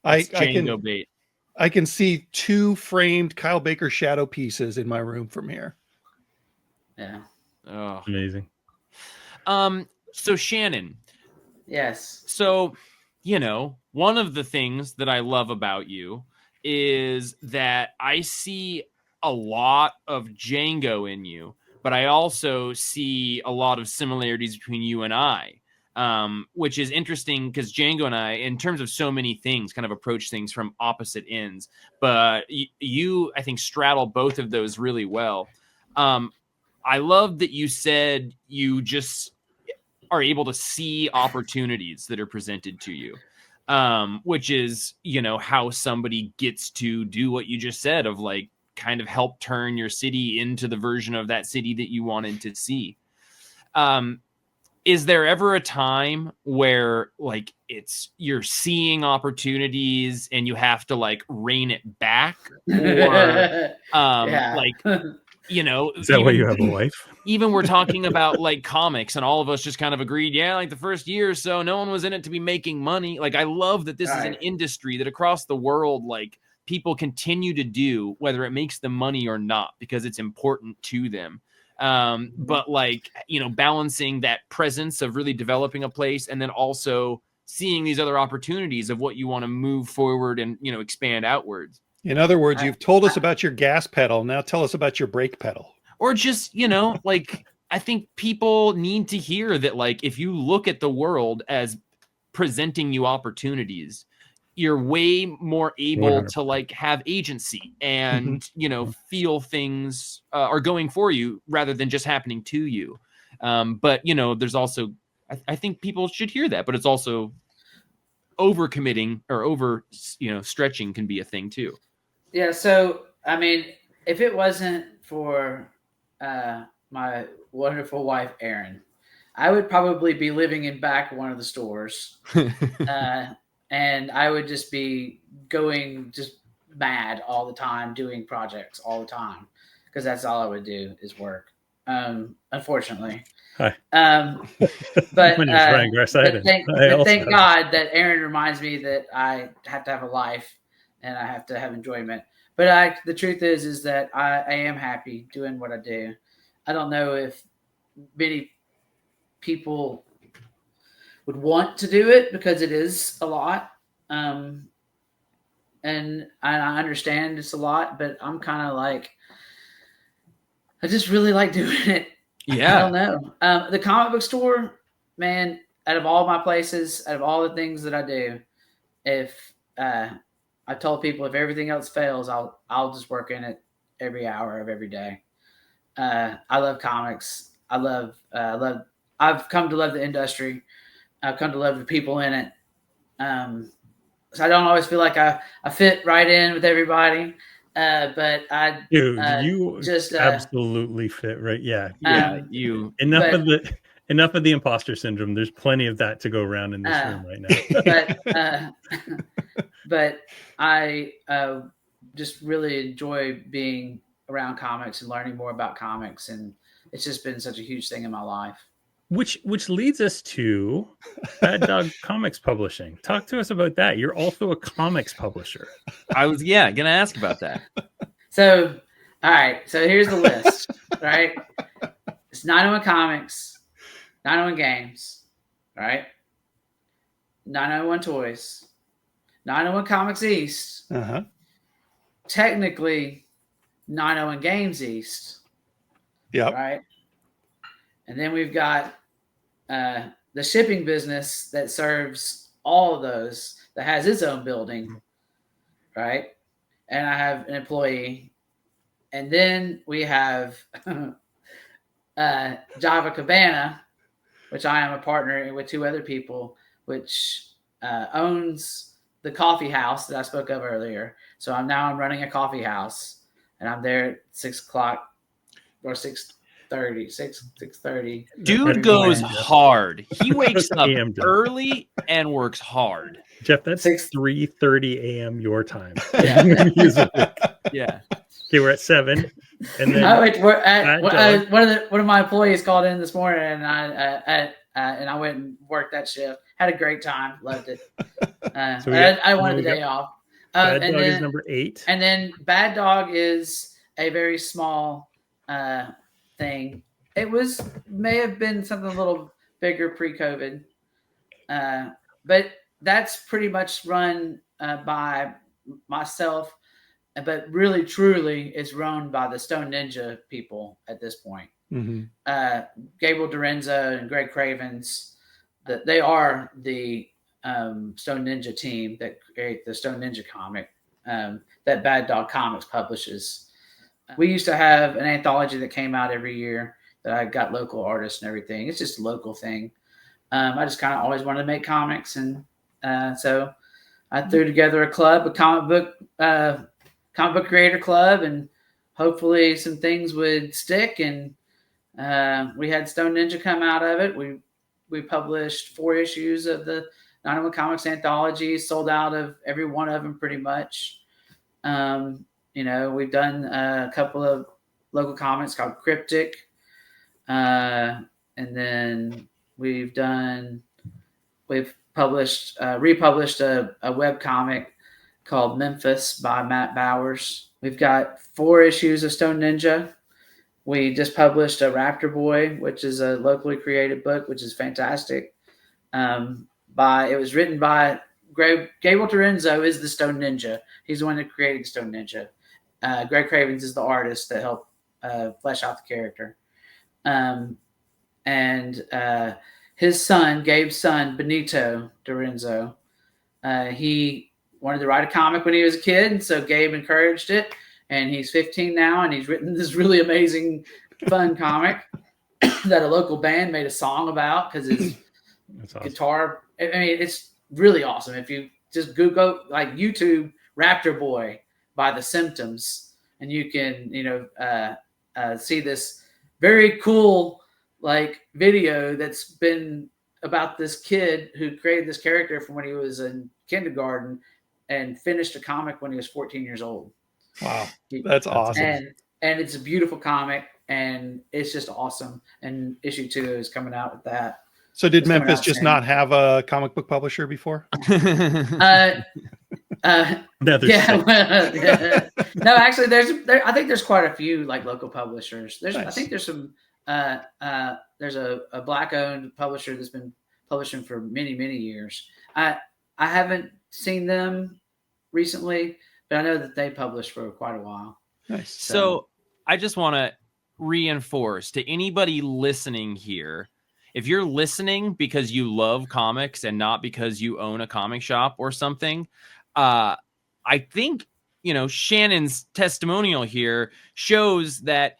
it's Django bait. I can see 2 framed Kyle Baker shadow pieces in my room from here. Yeah. Oh, amazing. So Shannon. Yes. So, one of the things that I love about you is that I see a lot of Django in you, but I also see a lot of similarities between you and I, which is interesting because Django and I, in terms of so many things, kind of approach things from opposite ends. But you, I think, straddle both of those really well. I love that you said you just are able to see opportunities that are presented to you, which is, how somebody gets to do what you just said of like kind of help turn your city into the version of that city that you wanted to see. Is there ever a time where like you're seeing opportunities and you have to like rein it back, or like, is that why you have a wife? Even we're talking about like comics and all of us just kind of agreed, like the first year or so, no one was in it to be making money. Like, I love that this is an industry that across the world, like people continue to do, whether it makes them money or not, because it's important to them. But like, balancing that presence of really developing a place and then also seeing these other opportunities of what you want to move forward and, expand outwards. In other words, you've told us about your gas pedal. Now tell us about your brake pedal. Or just, like, I think people need to hear that, like, if you look at the world as presenting you opportunities, you're way more able 100%. To like have agency and, feel things are going for you rather than just happening to you. But, there's also, I think people should hear that, but it's also overcommitting or over, stretching can be a thing too. Yeah. So, I mean, if it wasn't for my wonderful wife, Erin, I would probably be living in back one of the stores. And I would just be going just mad all the time, doing projects all the time, because that's all I would do is work. Unfortunately. Hi. But My name's Brian Garside. Thank God that Erin reminds me that I have to have a life and I have to have enjoyment. But the truth is that I am happy doing what I do. I don't know if many people would want to do it because it is a lot. And I understand it's a lot, but I'm kind of like, I just really like doing it. Yeah. I don't know. The comic book store, man, out of all my places, out of all the things that I do, if I told people if everything else fails, I'll just work in it every hour of every day. I love comics. I've come to love the industry. I've come to love the people in it. So I don't always feel like I fit right in with everybody. But you just absolutely fit right. Yeah. Enough of the imposter syndrome. There's plenty of that to go around in this room right now. But I just really enjoy being around comics and learning more about comics, and it's just been such a huge thing in my life. Which leads us to Bad Dog Comics Publishing. Talk to us about that. You're also a comics publisher. I was gonna ask about that. So, all right. So here's the list. Right, it's 901 Comics, 901 Games, right? 901 Toys, 901 Comics East. Technically, 901 Games East. Yeah. Right. And then we've got the shipping business that serves all of those, that has its own building, right? And I have an employee. And then we have Java Cabana, which I am a partner with 2 other people, which owns the coffee house that I spoke of earlier. So I'm running a coffee house, and I'm there at 6:00 or 6:30. Dude goes hard. He wakes up early and works hard. Jeff, that's 3:30 a.m. your time. Yeah. Yeah. Okay, we're at 7. And then I went to work one of my employees called in this morning, and I went and worked that shift. Had a great time, loved it. So I wanted the day off. Bad Dog is number 8, and then Bad Dog is a very small thing. It may have been something a little bigger pre-COVID, but that's pretty much run by myself. But really, truly, it's run by the Stone Ninja people at this point. Mm-hmm. Gabriel Dorenzo and Greg Cravens, they are the Stone Ninja team that create the Stone Ninja comic that Bad Dog Comics publishes. We used to have an anthology that came out every year that I got local artists and everything. It's just a local thing. I just kind of always wanted to make comics, and so I threw together a club, a comic book creator club, and hopefully some things would stick. And we had Stone Ninja come out of it. We published 4 issues of the 901 Comics anthology, sold out of every one of them pretty much. We've done a couple of local comics called Cryptic, and then we've republished a web comic called Memphis by Matt Bowers. We've got 4 issues of Stone Ninja. We just published a Raptor Boy, which is a locally created book, which is fantastic. It was written by Gabriel Dorenzo is the Stone Ninja. He's the one that created the Stone Ninja. Greg Cravens is the artist that helped flesh out the character. And his son, Gabe's son, Benito Dorenzo, he wanted to write a comic when he was a kid, and so Gabe encouraged it. And he's 15 now, and he's written this really amazing, fun comic that a local band made a song about because his guitar. I mean, it's really awesome. If you just Google YouTube Raptor Boy by The Symptoms, and you can see this very cool video that's been about this kid who created this character from when he was in kindergarten and finished a comic when he was 14 years old. Wow, that's awesome. And it's a beautiful comic, and it's just awesome. And issue 2 is coming out with that. So did Memphis just not have a comic book publisher before? No, actually, I think there's quite a few local publishers. Nice. I think there's some. There's a Black-owned publisher that's been publishing for many, many years. I haven't seen them recently, but I know that they published for quite a while. Nice. So I just want to reinforce to anybody listening here, if you're listening because you love comics and not because you own a comic shop or something, I think, Shannon's testimonial here shows that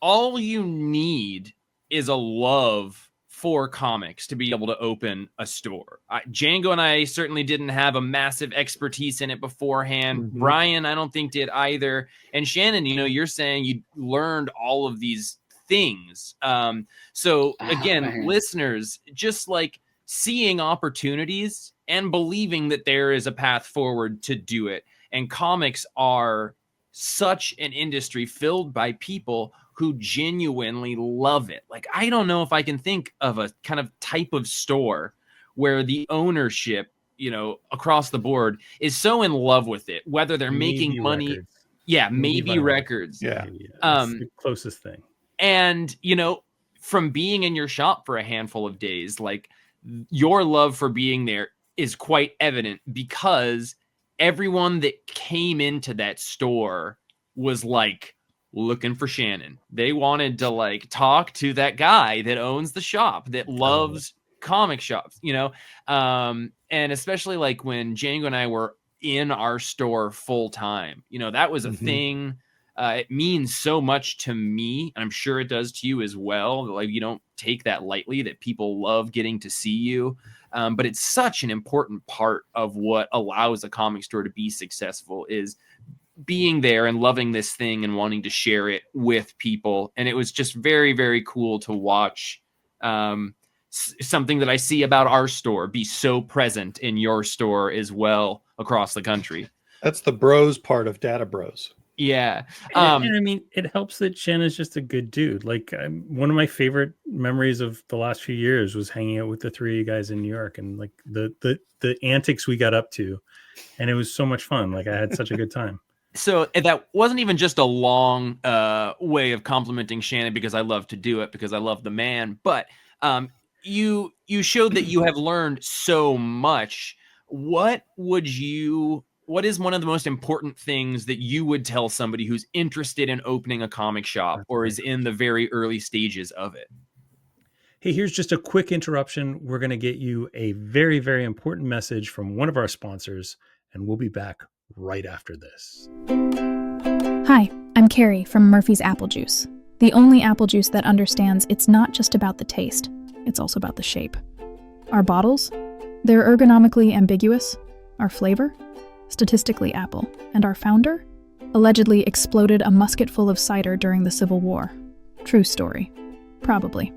all you need is a love for comics to be able to open a store. Django and I certainly didn't have a massive expertise in it beforehand. Mm-hmm. Brian, I don't think did either. And Shannon, you're saying you learned all of these things. So again, listeners, just seeing opportunities and believing that there is a path forward to do it. And comics are such an industry filled by people who genuinely love it. I don't know if I can think of a kind of type of store where the ownership, across the board is so in love with it, whether they're making money. Records. Yeah. Maybe Records. Yeah. That's the closest thing. And, from being in your shop for a handful of days, your love for being there is quite evident because everyone that came into that store was looking for Shannon. They wanted to talk to that guy that owns the shop that loves comic shops, and especially when Django and I were in our store full time, that was a thing. It means so much to me, and I'm sure it does to you as well. You don't take that lightly that people love getting to see you. But it's such an important part of what allows a comic store to be successful is being there and loving this thing and wanting to share it with people. And it was just very, very cool to watch something that I see about our store be so present in your store as well across the country. That's the bros part of Data B.R.O.S. Yeah. And I mean, it helps that Shannon's just a good dude. Like, one of my favorite memories of the last few years was hanging out with the three of you guys in New York, and like the antics we got up to, and it was so much fun. Like, I had such a good time. So that wasn't even just a long way of complimenting Shannon because I love to do it, because I love the man, but you showed that you have learned so much. What is one of the most important things that you would tell somebody who's interested in opening a comic shop or is in the very early stages of it? Hey, here's just a quick interruption. We're going to get you a very, very important message from one of our sponsors, and we'll be back right after this. Hi, I'm Carrie from Murphy's Apple Juice, the only apple juice that understands it's not just about the taste, it's also about the shape. Our bottles, they're ergonomically ambiguous. Our flavor, statistically apple. And our founder, allegedly exploded a musket full of cider during the Civil War. True story. Probably.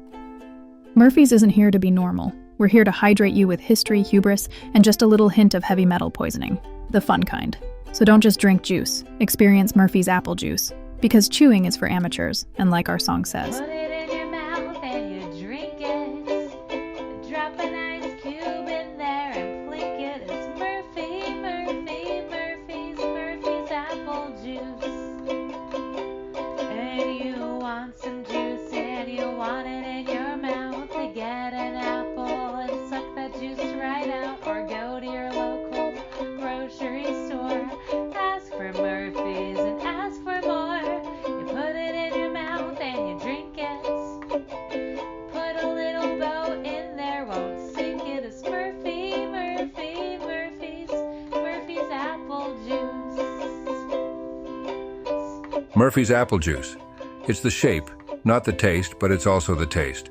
Murphy's isn't here to be normal. We're here to hydrate you with history, hubris, and just a little hint of heavy metal poisoning. The fun kind. So don't just drink juice. Experience Murphy's Apple Juice. Because chewing is for amateurs, and like our song says. Put it in your mouth and you drink it. Drop an ice cube in there and blink it. It's Murphy's Apple Juice. And you want some juice and you want it in your mouth. To get an apple and suck that juice right out. Or go to your local grocery store. Ask for Murphy's and ask for more. You put it in your mouth and you drink it. Put a little bow in there, won't sink it. It's Murphy's Apple Juice. Murphy's Apple Juice. It's the shape, not the taste, but it's also the taste,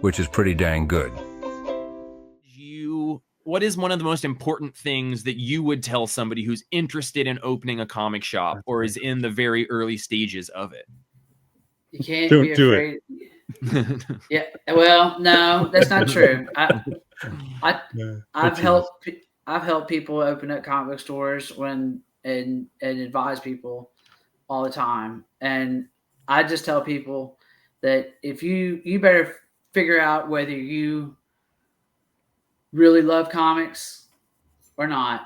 which is pretty dang good. What is one of the most important things that you would tell somebody who's interested in opening a comic shop or is in the very early stages of it? You can't be afraid. Yeah. Well, no, that's not true. I've helped people open up comic book stores and advise people all the time. And I just tell people that if you better figure out whether you really love comics or not,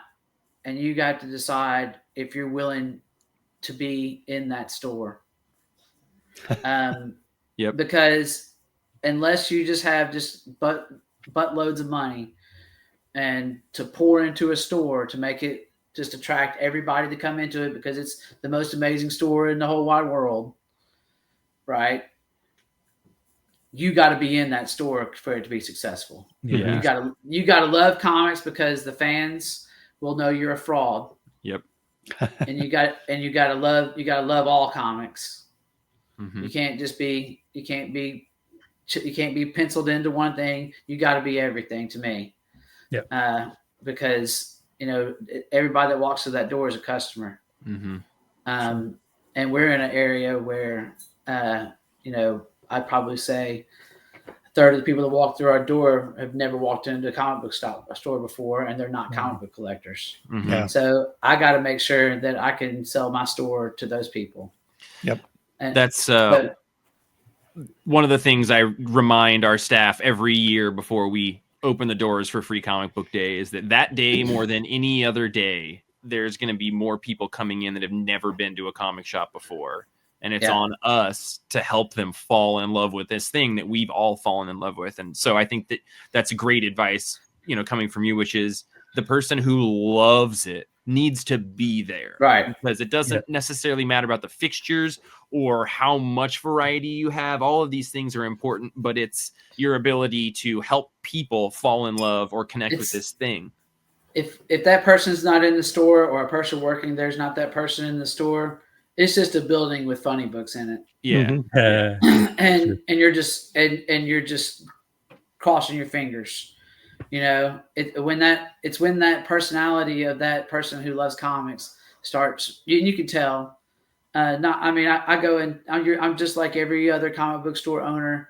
and you got to decide if you're willing to be in that store. Yep. Because unless you just have buttloads of money and to pour into a store to make it just attract everybody to come into it because it's the most amazing store in the whole wide world, right? You got to be in that store for it to be successful. Yeah. You got to love comics because the fans will know you're a fraud. Yep. And you got to love all comics. Mm-hmm. You can't be penciled into one thing. You got to be everything to me. Yeah. Because everybody that walks through that door is a customer. Mm-hmm. And we're in an area where I'd probably say a third of the people that walk through our door have never walked into a comic book store before, and they're not comic book collectors. Mm-hmm. Yeah. So I got to make sure that I can sell my store to those people. Yep. And that's one of the things I remind our staff every year before we open the doors for Free Comic Book Day is that day more than any other day, there's going to be more people coming in that have never been to a comic shop before. And it's on us to help them fall in love with this thing that we've all fallen in love with. And so I think that's great advice, coming from you, which is the person who loves it needs to be there. Right. Because it doesn't necessarily matter about the fixtures or how much variety you have. All of these things are important, but it's your ability to help people fall in love or connect with this thing. If that person's not in the store or a person working there's not that person in the store, it's just a building with funny books in it. Yeah. Mm-hmm. And you're just and you're just crossing your fingers. When that personality of that person who loves comics starts, you can tell. I go in. I'm just like every other comic book store owner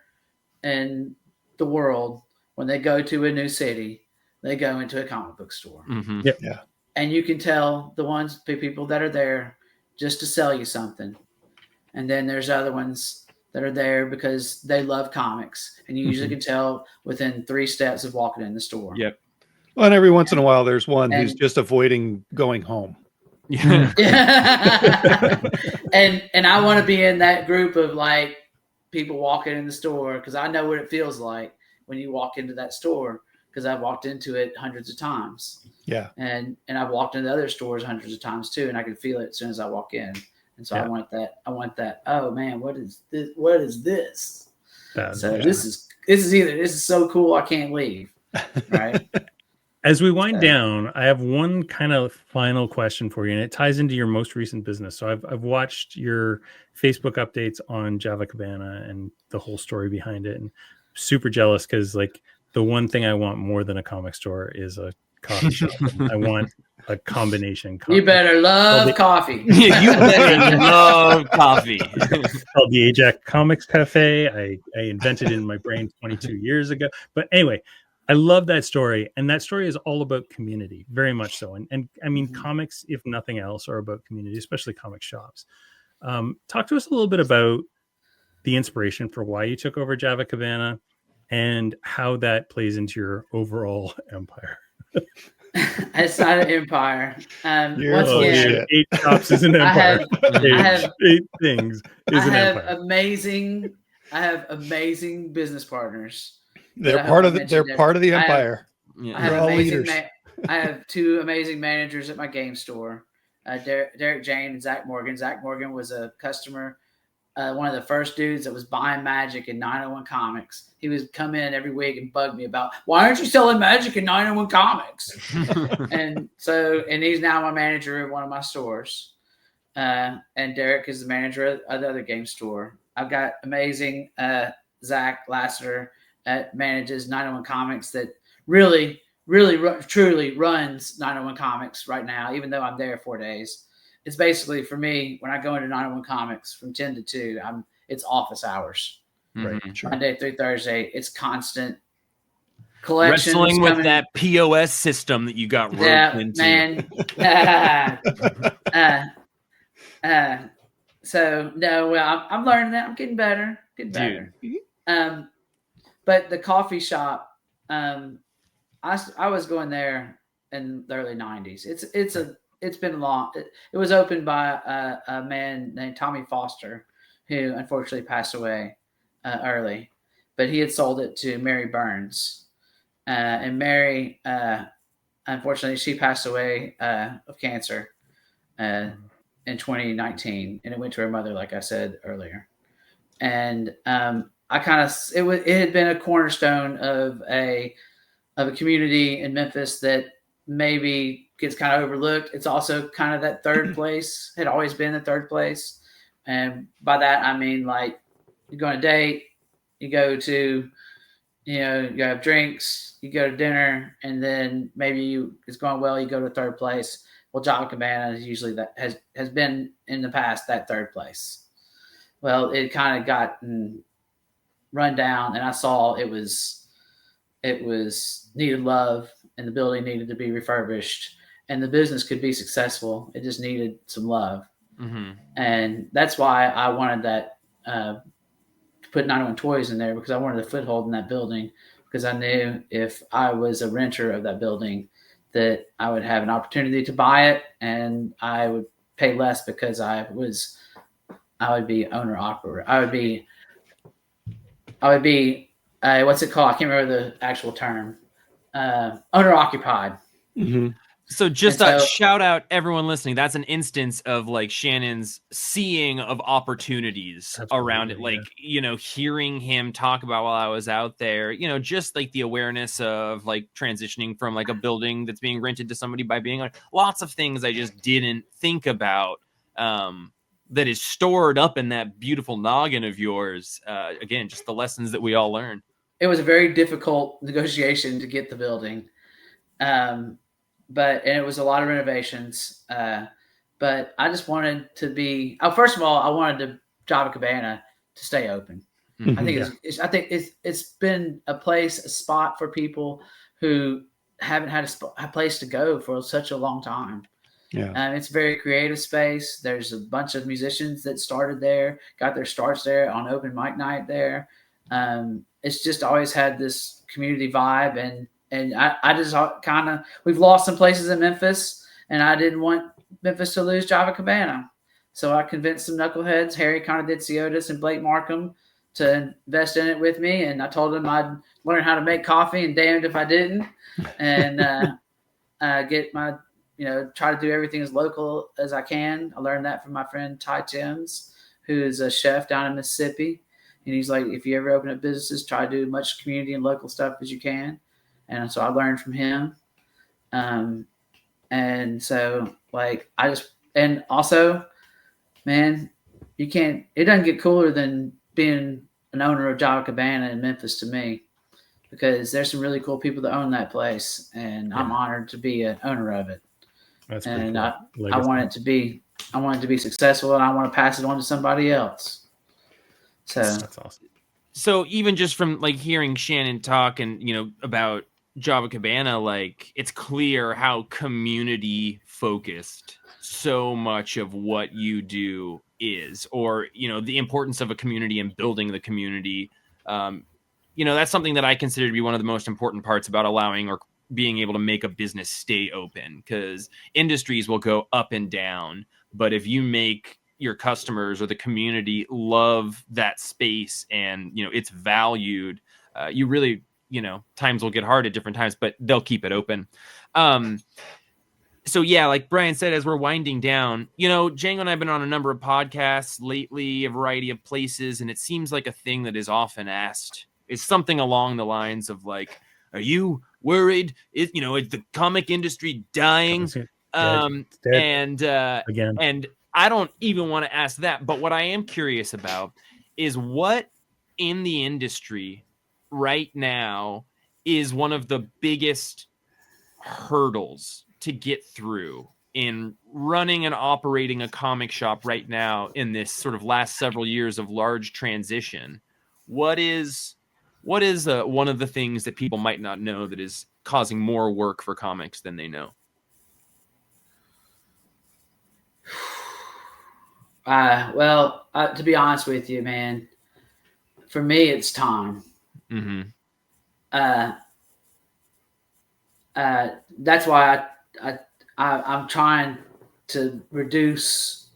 in the world. When they go to a new city, they go into a comic book store. Mm-hmm. Yep. Yeah. And you can tell the people that are there just to sell you something. And then there's other ones that are there because they love comics. And you usually can tell within 3 steps of walking in the store. Yep. Well, and every once in a while, there's one who's just avoiding going home. Yeah. and I want to be in that group of like people walking in the store, because I know what it feels like when you walk into that store, because I've walked into it hundreds of times. Yeah. And I've walked into other stores hundreds of times too, and I can feel it as soon as I walk in. And so I want that. Oh man, what is this? What is this? This is so cool. I can't leave. Right. As we wind down, I have one kind of final question for you, and it ties into your most recent business. So I've watched your Facebook updates on Java Cabana and the whole story behind it, and super jealous because like the one thing I want more than a comic store is a coffee shop. I want a combination. You better love coffee. You better love coffee. It's called the Ajax Comics Cafe. I invented it in my brain 22 years ago. But anyway, I love that story. And that story is all about community, very much so. And I mean, comics, if nothing else, are about community, especially comic shops. Talk to us a little bit about the inspiration for why you took over Java Cabana and how that plays into your overall empire. It's not an empire. Once again, 8 shops is an empire. I have 8 things is an empire. I have amazing business partners. They're part of the empire. I have 2 amazing managers at my game store, Derek Jane and Zach Morgan. Zach Morgan was a customer, one of the first dudes that was buying Magic in 901 Comics. He would come in every week and bug me about, why aren't you selling Magic in 901 Comics? and he's now my manager at one of my stores. And Derek is the manager of the other game store. I've got amazing Zach Lassiter that manages 901 Comics that really, truly runs 901 Comics right now, even though I'm there 4 days. It's basically, for me, when I go into 901 Comics from 10 to 2, it's office hours. Right. Sure. Monday through Thursday. It's constant collections. Wrestling with that POS system that you got roped into. Man. So, no, well, I'm learning that. I'm getting better. But the coffee shop, I was going there in the early 90s. It's been long. It was opened by a man named Tommy Foster, who unfortunately passed away early, but he had sold it to Mary Burns, and Mary, unfortunately, she passed away of cancer in 2019, and it went to her mother, like I said earlier. And it had been a cornerstone of a community in Memphis that maybe gets kind of overlooked. It's also kind of that third place, had always been the third place. And by that, I mean, like, you go on a date, you go to, you have drinks, you go to dinner, and then maybe it's going well, you go to third place. Well, Java Cabana is usually that has been in the past that third place. Well, it kind of got run down, and I saw it was needed love, and the building needed to be refurbished, and the business could be successful. It just needed some love. Mm-hmm. And that's why I wanted that to put 901 Toys in there, because I wanted a foothold in that building, because I knew if I was a renter of that building that I would have an opportunity to buy it, and I would pay less because I would be owner operator. I would be what's it called? I can't remember the actual term. Owner occupied. Mm-hmm. So just shout out everyone listening. That's an instance of like Shannon's seeing of opportunities around it. Like, hearing him talk about while I was out there, just like the awareness of like transitioning from like a building that's being rented to somebody by being like lots of things I just didn't think about. That is stored up in that beautiful noggin of yours. Again, just the lessons that we all learn. It was a very difficult negotiation to get the building. And it was a lot of renovations. But I just wanted to be, first of all, I wanted Java Cabana to stay open. Mm-hmm. I think it's been a spot for people who haven't had a place to go for such a long time. Yeah. It's a very creative space. There's a bunch of musicians that started there, got their starts there on open mic night there. It's just always had this community vibe, and I just kind of, we've lost some places in Memphis, and I didn't want Memphis to lose Java Cabana. So I convinced some knuckleheads, Harry Conadiziotis and Blake Markham, to invest in it with me. And I told them I'd learn how to make coffee, and damned if I didn't. And get my, try to do everything as local as I can. I learned that from my friend Ty Timms, who is a chef down in Mississippi. And he's like, if you ever open up businesses, try to do as much community and local stuff as you can. And so I learned from him. And so and also, man, it doesn't get cooler than being an owner of Java Cabana in Memphis to me, because there's some really cool people that own that place, and I'm honored to be an owner of it. That's and cool. I want it to be successful, and I want to pass it on to somebody else. So that's awesome. So even just from like hearing Shannon talk and, about Java Cabana, like it's clear how community focused so much of what you do is, or, the importance of a community and building the community. That's something that I consider to be one of the most important parts about allowing or being able to make a business stay open, because industries will go up and down. But if you make your customers or the community love that space and, it's valued, you really, times will get hard at different times, but they'll keep it open. So yeah, like Brian said, as we're winding down, Django and I have been on a number of podcasts lately, a variety of places, and it seems like a thing that is often asked is something along the lines of like, are you worried? Is the comic industry dying? Again. And I don't even want to ask that, but what I am curious about is what in the industry right now is one of the biggest hurdles to get through in running and operating a comic shop right now in this sort of last several years of large transition. What is one of the things that people might not know that is causing more work for comics than they know? To be honest with you, man, for me, it's time. Mm-hmm. That's why I'm trying to reduce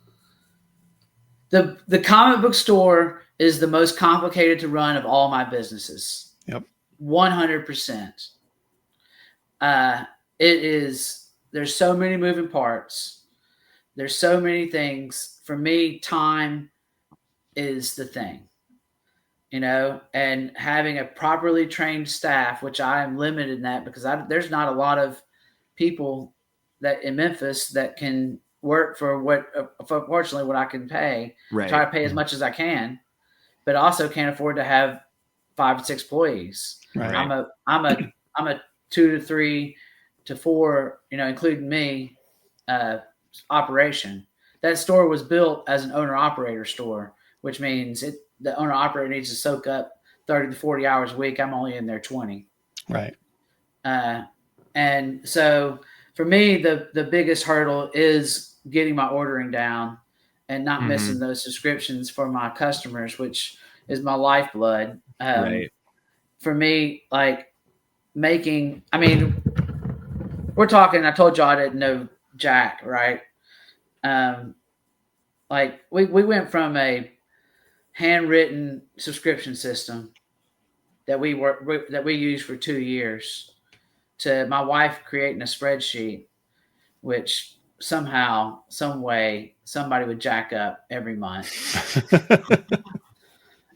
the comic book store is the most complicated to run of all my businesses. Yep. 100%. It is, there's so many moving parts. There's so many things. For me, time is the thing, and having a properly trained staff, which I am limited in that because there's not a lot of people that in Memphis that can work for fortunately what I can pay. Right. Try to pay as much as I can, but also can't afford to have 5 to 6 employees. Right. I'm a 2 to 3 to 4, including me, operation. That store was built as an owner operator store, which means the owner operator needs to soak up 30 to 40 hours a week. I'm only in there 20. Right. And so for me, the biggest hurdle is getting my ordering down and not missing those subscriptions for my customers, which is my lifeblood. Right. For me, like we're talking, I told you I didn't know Jack, right? Like we went from a handwritten subscription system that we used for 2 years to my wife creating a spreadsheet, which somehow, some way, somebody would jack up every month.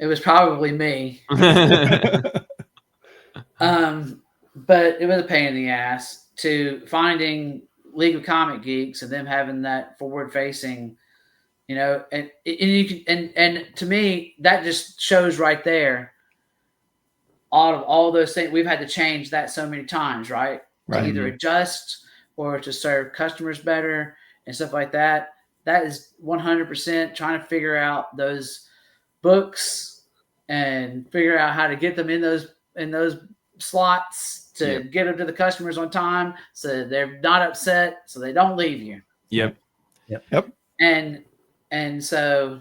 It was probably me. But it was a pain in the ass to finding League of Comic Geeks and them having that forward facing, and you can, and to me, that just shows right there all those things we've had to change that so many times, right? To either adjust or to serve customers better and stuff like that. That is 100% trying to figure out those books and figure out how to get them in those slots to get them to the customers on time, so they're not upset, so they don't leave you. Yep. And so,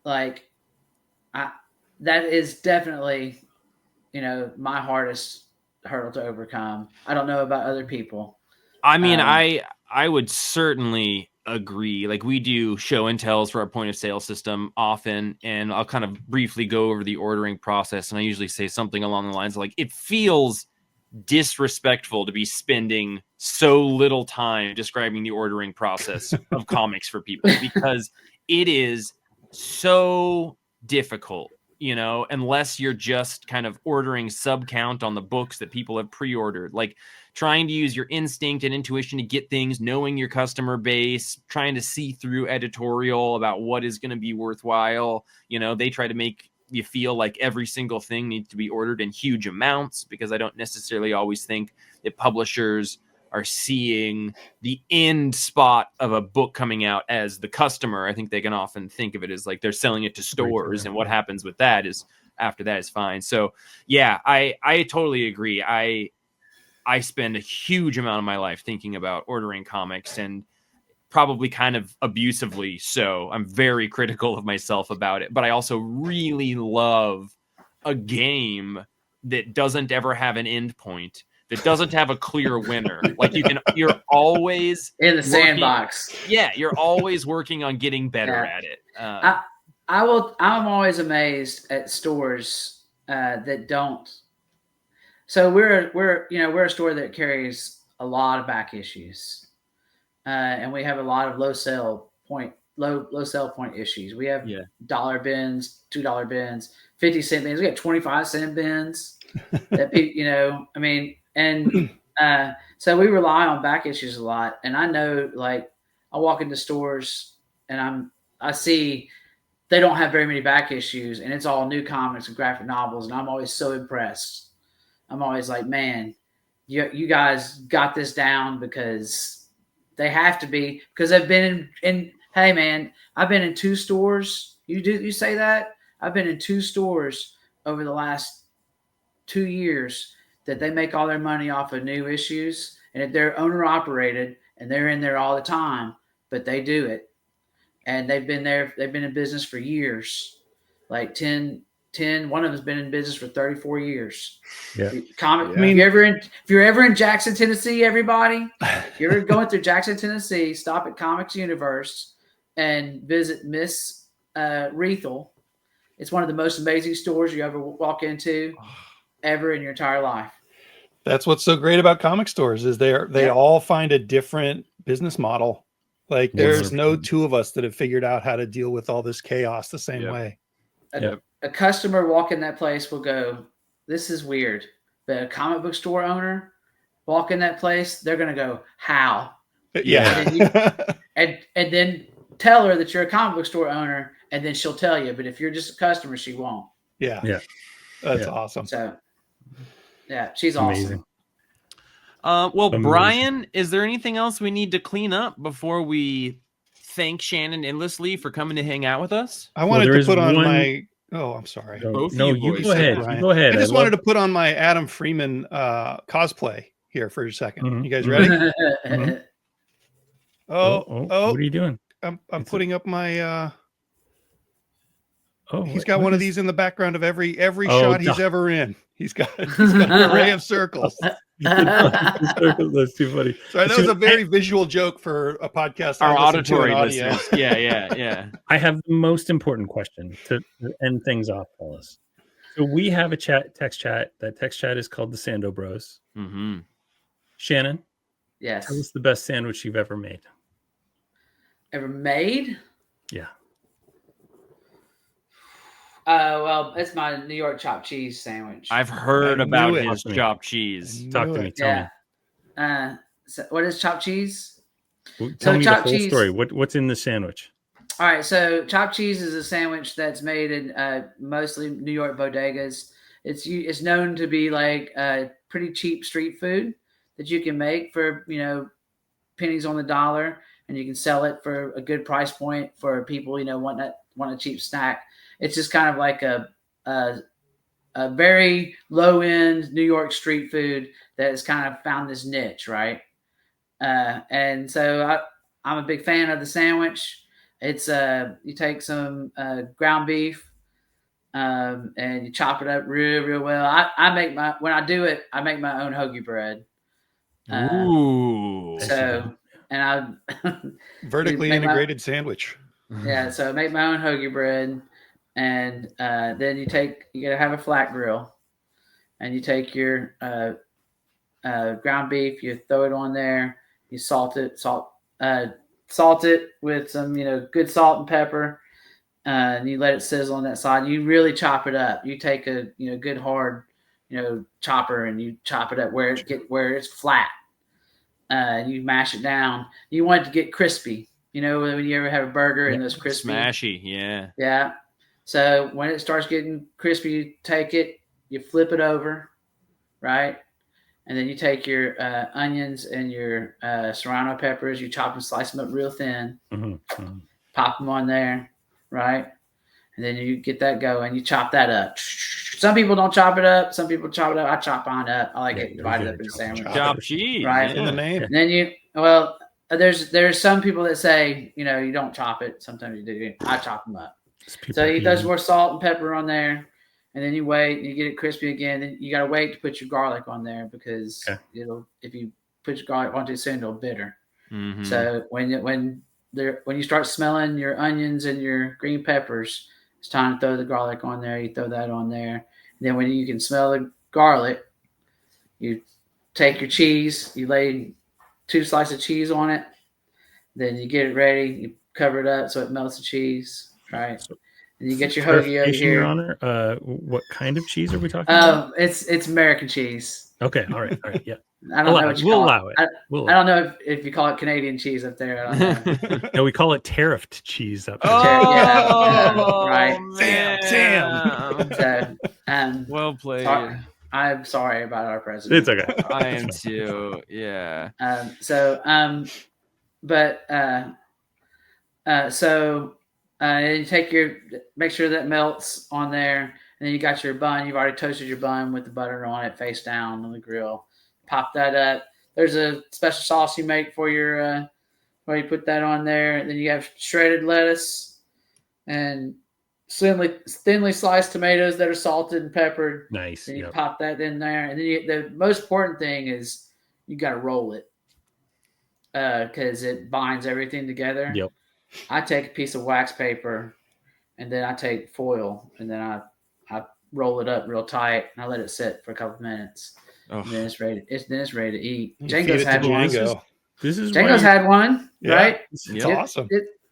like, that is definitely, my hardest hurdle to overcome. I don't know about other people. I mean, I would certainly agree. Like, we do show and tells for our point of sale system often, and I'll kind of briefly go over the ordering process. And I usually say something along the lines of, like, it feels disrespectful to be spending so little time describing the ordering process of comics for people, because it is so difficult, unless you're just kind of ordering sub count on the books that people have pre-ordered, like trying to use your instinct and intuition to get things, knowing your customer base, trying to see through editorial about what is going to be worthwhile. They try to make you feel like every single thing needs to be ordered in huge amounts, because I don't necessarily always think that publishers are seeing the end spot of a book coming out as the customer. I think they can often think of it as like they're selling it to stores, and what happens with that is after that is fine. So yeah, I totally agree. I spend a huge amount of my life thinking about ordering comics, and probably kind of abusively so. I'm very critical of myself about it, but I also really love a game that doesn't ever have an end point, that doesn't have a clear winner. Like, you're always in the sandbox. Yeah, you're always working on getting better at it. I'm always amazed at stores that don't. So we're a store that carries a lot of back issues. And we have a lot of low sell point issues. We have dollar bins, $2 bins, 50-cent bins. We got 25-cent bins that people, and so we rely on back issues a lot. And I know, like, I walk into stores and I see they don't have very many back issues, and it's all new comics and graphic novels, and I'm always so impressed. I'm always like, man, you guys got this down, because they have to be, because I've been in hey man, I've been in 2 stores. You say that? I've been in 2 stores over the last 2 years that they make all their money off of new issues, and they're owner operated, and they're in there all the time, but they do it. And they've been in business for years. Like 10, one of them's been in business for 34 years. Yeah. If you're ever in Jackson, Tennessee, everybody, if you're ever going through Jackson, Tennessee, stop at Comics Universe and visit Miss Rethel. It's one of the most amazing stores you ever walk into ever in your entire life. That's what's so great about comic stores, is they all find a different business model. Like, there's no 2 of us that have figured out how to deal with all this chaos the same way. A customer walking that place will go, this is weird. But a comic book store owner walk in that place, they're going to go, how? Yeah. And then tell her that you're a comic book store owner, and then she'll tell you. But if you're just a customer, she won't. Yeah. That's awesome. So, yeah, she's awesome. Amazing. Brian, is there anything else we need to clean up before we thank Shannon endlessly for coming to hang out with us? I wanted to put on my... Oh, I'm sorry. No, you go ahead. You go ahead. I just wanted to put on my Adam Freeman cosplay here for a second. Mm-hmm. You guys ready? Mm-hmm. Oh, what are you doing? I'm putting up my... he's got one of these in the background of every shot he's ever in. He's got an array of circles. That's too funny. Sorry, that was a very visual joke for a podcast. Our auditory listeners. Yeah. I have the most important question to end things off, Paulus. So we have a text chat. That text chat is called the Sando Bros. Mm-hmm. Shannon, yes. Tell us the best sandwich you've ever made. Ever made? Yeah. Well, it's my New York chopped cheese sandwich. I've heard about his chopped cheese. Talk to me. Tell me. So what is chopped cheese? Tell me the whole story. What's in the sandwich? All right. So chopped cheese is a sandwich that's made in mostly New York bodegas. It's known to be like pretty cheap street food that you can make for, pennies on the dollar, and you can sell it for a good price point for people, want a cheap snack. It's just kind of like a very low end New York street food that has kind of found this niche, right? And so I'm a big fan of the sandwich. It's you take some ground beef and you chop it up real well. I make when I do it, I make my own hoagie bread. Ooh. So, and I vertically integrated sandwich. Yeah, so I make my own hoagie bread, and then you gotta have a flat grill, and you take your ground beef, you throw it on there, you salt it with some good salt and pepper, and you let it sizzle on that side. You really chop it up. You take a good hard chopper and you chop it up where it's flat. You mash it down. You want it to get crispy. When you ever have a burger and it's crispy, smashy, yeah. So when it starts getting crispy, you take it, you flip it over, right, and then you take your onions and your serrano peppers. You chop them, slice them up real thin, pop them on there, right, and then you get that going. You chop that up. Some people don't chop it up. Some people chop it up. I chop mine up. I like it divided up in sandwich. Chop cheese, right? In the name. And then there's some people that say you don't chop it. Sometimes you do. I chop them up. So he does more salt and pepper on there, and then you wait and you get it crispy again. Then you got to wait to put your garlic on there because if you put your garlic on too soon, it'll bitter. Mm-hmm. So when you start smelling your onions and your green peppers, it's time to throw the garlic on there. You throw that on there. And then when you can smell the garlic, you take your cheese. You lay 2 slices of cheese on it. Then you get it ready. You cover it up so it melts the cheese, right? And you get your hoagie over here. Your Honor, what kind of cheese are we talking about? It's American cheese. Okay, all right, yeah. I don't know what you we'll call allow it. I don't know if you call it Canadian cheese up there. I don't know. No, we call it tariffed cheese up there. Right. Damn. So, well played. I'm sorry about our president. It's okay. I am too. Yeah. You make sure that melts on there, and then you got your bun. You've already toasted your bun with the butter on it, face down on the grill. Pop that up. There's a special sauce you make for your where you put that on there. And then you have shredded lettuce and thinly sliced tomatoes that are salted and peppered. Nice. And you pop that in there, and then the most important thing is you got to roll it because it binds everything together. Yep. I take a piece of wax paper, and then I take foil, and then I roll it up real tight, and I let it sit for a couple of minutes. And then it's ready. It's ready to eat. Django's had one. Django's had one, right? It's awesome.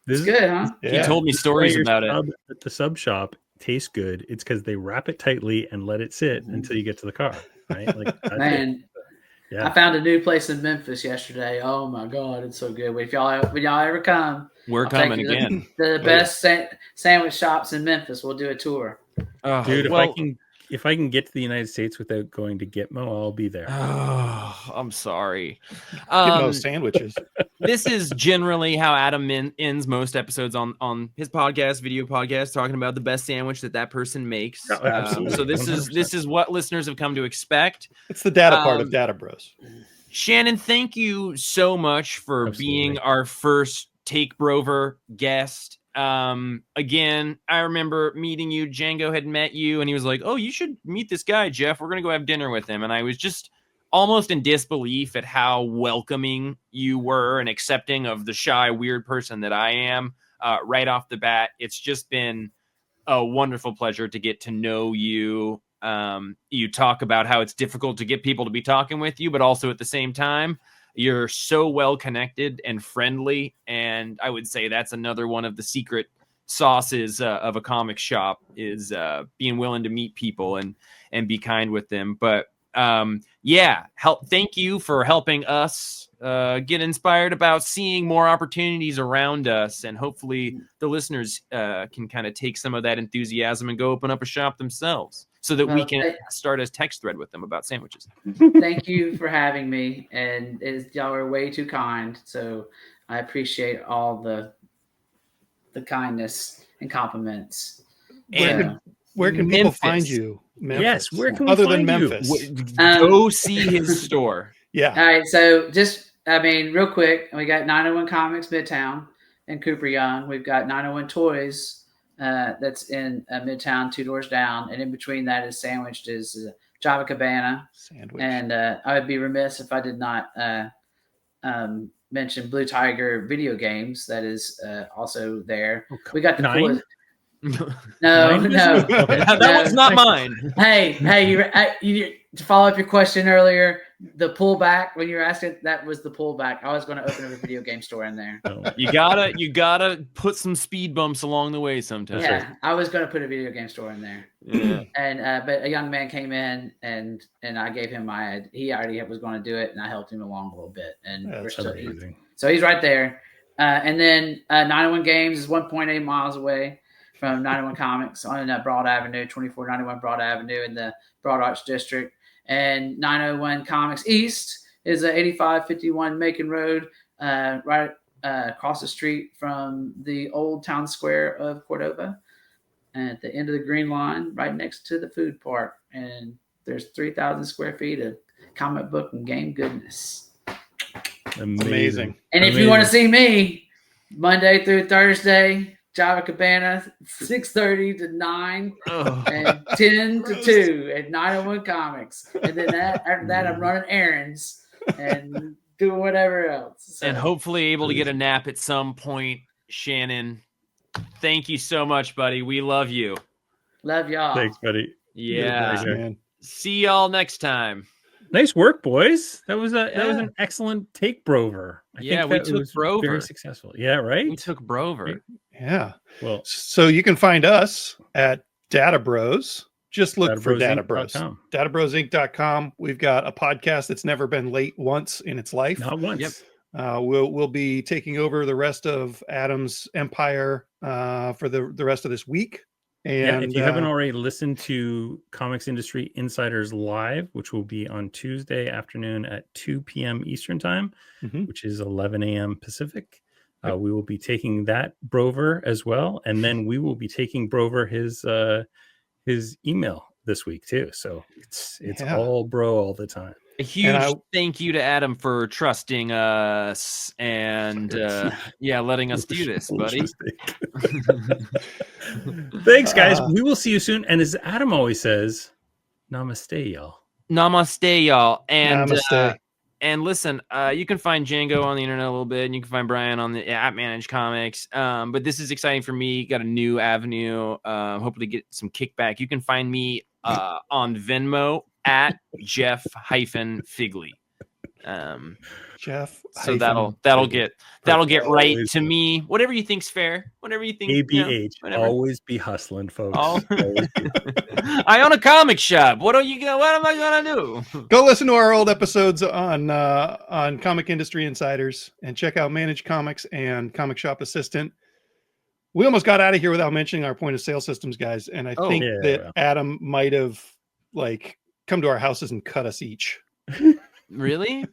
It's good, huh? Yeah. He told me stories about it. At the sub shop tastes good. It's because they wrap it tightly and let it sit until you get to the car. Right? Man, I found a new place in Memphis yesterday. Oh my God, it's so good. When y'all ever come, we're coming again. The best sandwich shops in Memphis. We'll do a tour. Dude, if I can get to the United States without going to Gitmo, I'll be there. Oh, I'm sorry. Gitmo sandwiches. This is generally how Adam ends most episodes on his video podcast, talking about the best sandwich that person makes. So this is what listeners have come to expect. It's the data part of Data B.R.O.S. Shannon, thank you so much for being our first TakeB.R.O.ver guest. Again, I remember meeting you. Django had met you and he was like, "Oh, you should meet this guy, Jeff. We're going to go have dinner with him." And I was just almost in disbelief at how welcoming you were and accepting of the shy, weird person that I am right off the bat. It's just been a wonderful pleasure to get to know you. You talk about how it's difficult to get people to be talking with you, but also at the same time, you're so well connected and friendly, and I would say that's another one of the secret sauces of a comic shop is being willing to meet people and be kind with them. But thank you for helping us get inspired about seeing more opportunities around us, and hopefully the listeners can kind of take some of that enthusiasm and go open up a shop themselves, so that we can start a text thread with them about sandwiches. Thank you for having me, and y'all are way too kind. So I appreciate all the kindness and compliments. And where can people find you? Memphis? Yes, where can we other find than you? Memphis? Go see his store. Yeah. All right. So just I mean, real quick, we got 901 Comics Midtown in Cooper Young. We've got 901 Toys that's in Midtown, 2 doors down. And in between that is sandwiched is Java Cabana. Sandwich. And I would be remiss if I did not mention Blue Tiger Video Games. That is also there. We got the 9? coolest. No. Okay. That one's not mine. Hey, you to follow up your question earlier, the pullback when you were asking, that was the pullback. I was going to open up a video game store in there. You gotta put some speed bumps along the way sometimes. Yeah, I was going to put a video game store in there. Yeah. And but a young man came in and I gave him he already was going to do it, and I helped him along a little bit. And we're still so he's right there. And then 901 Games is 1.8 miles away from 901 Comics on Broad Avenue, 2491 Broad Avenue in the Broad Arts District. And 901 Comics East is 8551 Macon Road, right across the street from the old town square of Cordova, and at the end of the Green Line, right next to the food park. And there's 3,000 square feet of comic book and game goodness. Amazing. And if you want to see me, Monday through Thursday, Java Cabana, 6:30 to 9, and 10 to 2 at 901 Comics. And then after that, I'm running errands and doing whatever else. So. And hopefully able to get a nap at some point. Shannon, thank you so much, buddy. We love you. Love y'all. Thanks, buddy. Yeah. Man. See y'all next time. Nice work, boys. That was an excellent TakeB.R.O.ver. We took B.R.O.ver. Very successful. Yeah, right. We took B.R.O.ver. Yeah. Well, so you can find us at Data B.R.O.S. Just look for Data B.R.O.S. DataB.R.O.S.Inc.com. We've got a podcast that's never been late once in its life. Not once. Yep. We'll be taking over the rest of Adam's empire for the rest of this week. And if you haven't already listened to Comics Industry Insiders Live, which will be on Tuesday afternoon at 2 p.m. Eastern Time, which is 11 a.m. Pacific, we will be taking that B.R.O.ver as well. And then we will be taking B.R.O.ver his email this week too. So it's all bro all the time. A huge thank you to Adam for trusting us and letting us do this, buddy. Thanks, guys. We will see you soon. And as Adam always says, namaste, y'all. Namaste, y'all. And namaste. And listen, you can find Django on the internet a little bit, and you can find Brian on the at Manage Comics. But this is exciting for me. Got a new avenue. Hopefully get some kickback. You can find me on Venmo at Jeff-Figley. Jeff. So that'll get right to me. Whatever you think's fair. Whatever you think. ABH. Always be hustling, folks. I own a comic shop. What am I gonna do? Go listen to our old episodes on Comic Industry Insiders and check out Manage Comics and Comic Shop Assistant. We almost got out of here without mentioning our point of sale systems, guys. And I think that Adam might have come to our houses and cut us each. Really?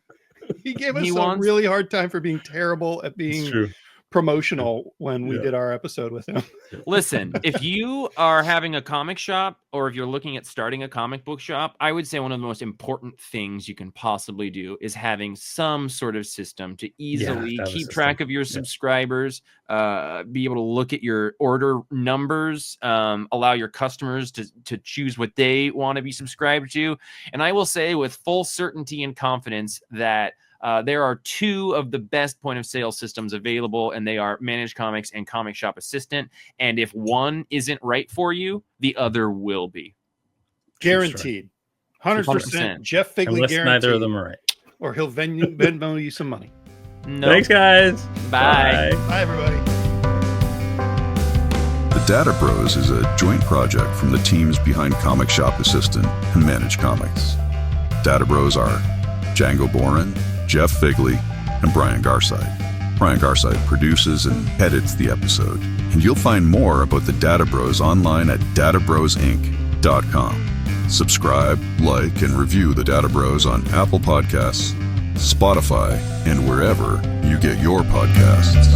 He gave us a really hard time for being terrible at being promotional when we did our episode with him. Listen, if you are having a comic shop or if you're looking at starting a comic book shop, I would say one of the most important things you can possibly do is having some sort of system to easily keep track of your subscribers, be able to look at your order numbers, allow your customers to choose what they want to be subscribed to. And I will say with full certainty and confidence that there are two of the best point of sale systems available, and they are Manage Comics and Comic Shop Assistant. And if one isn't right for you, the other will be. Guaranteed. 100%. Jeff Figley Unless guaranteed. neither of them are right. Or he'll Venmo you some money. No. Thanks, guys. Bye. Bye, everybody. The Data B.R.O.S is a joint project from the teams behind Comic Shop Assistant and Manage Comics. Data B.R.O.S are Django Bohren, Jeff Figley, and Brian Garside. Brian Garside produces and edits the episode. And you'll find more about the Data B.R.O.S online at DataB.R.O.S.Inc.com. Subscribe, like, and review the Data B.R.O.S on Apple Podcasts, Spotify, and wherever you get your podcasts.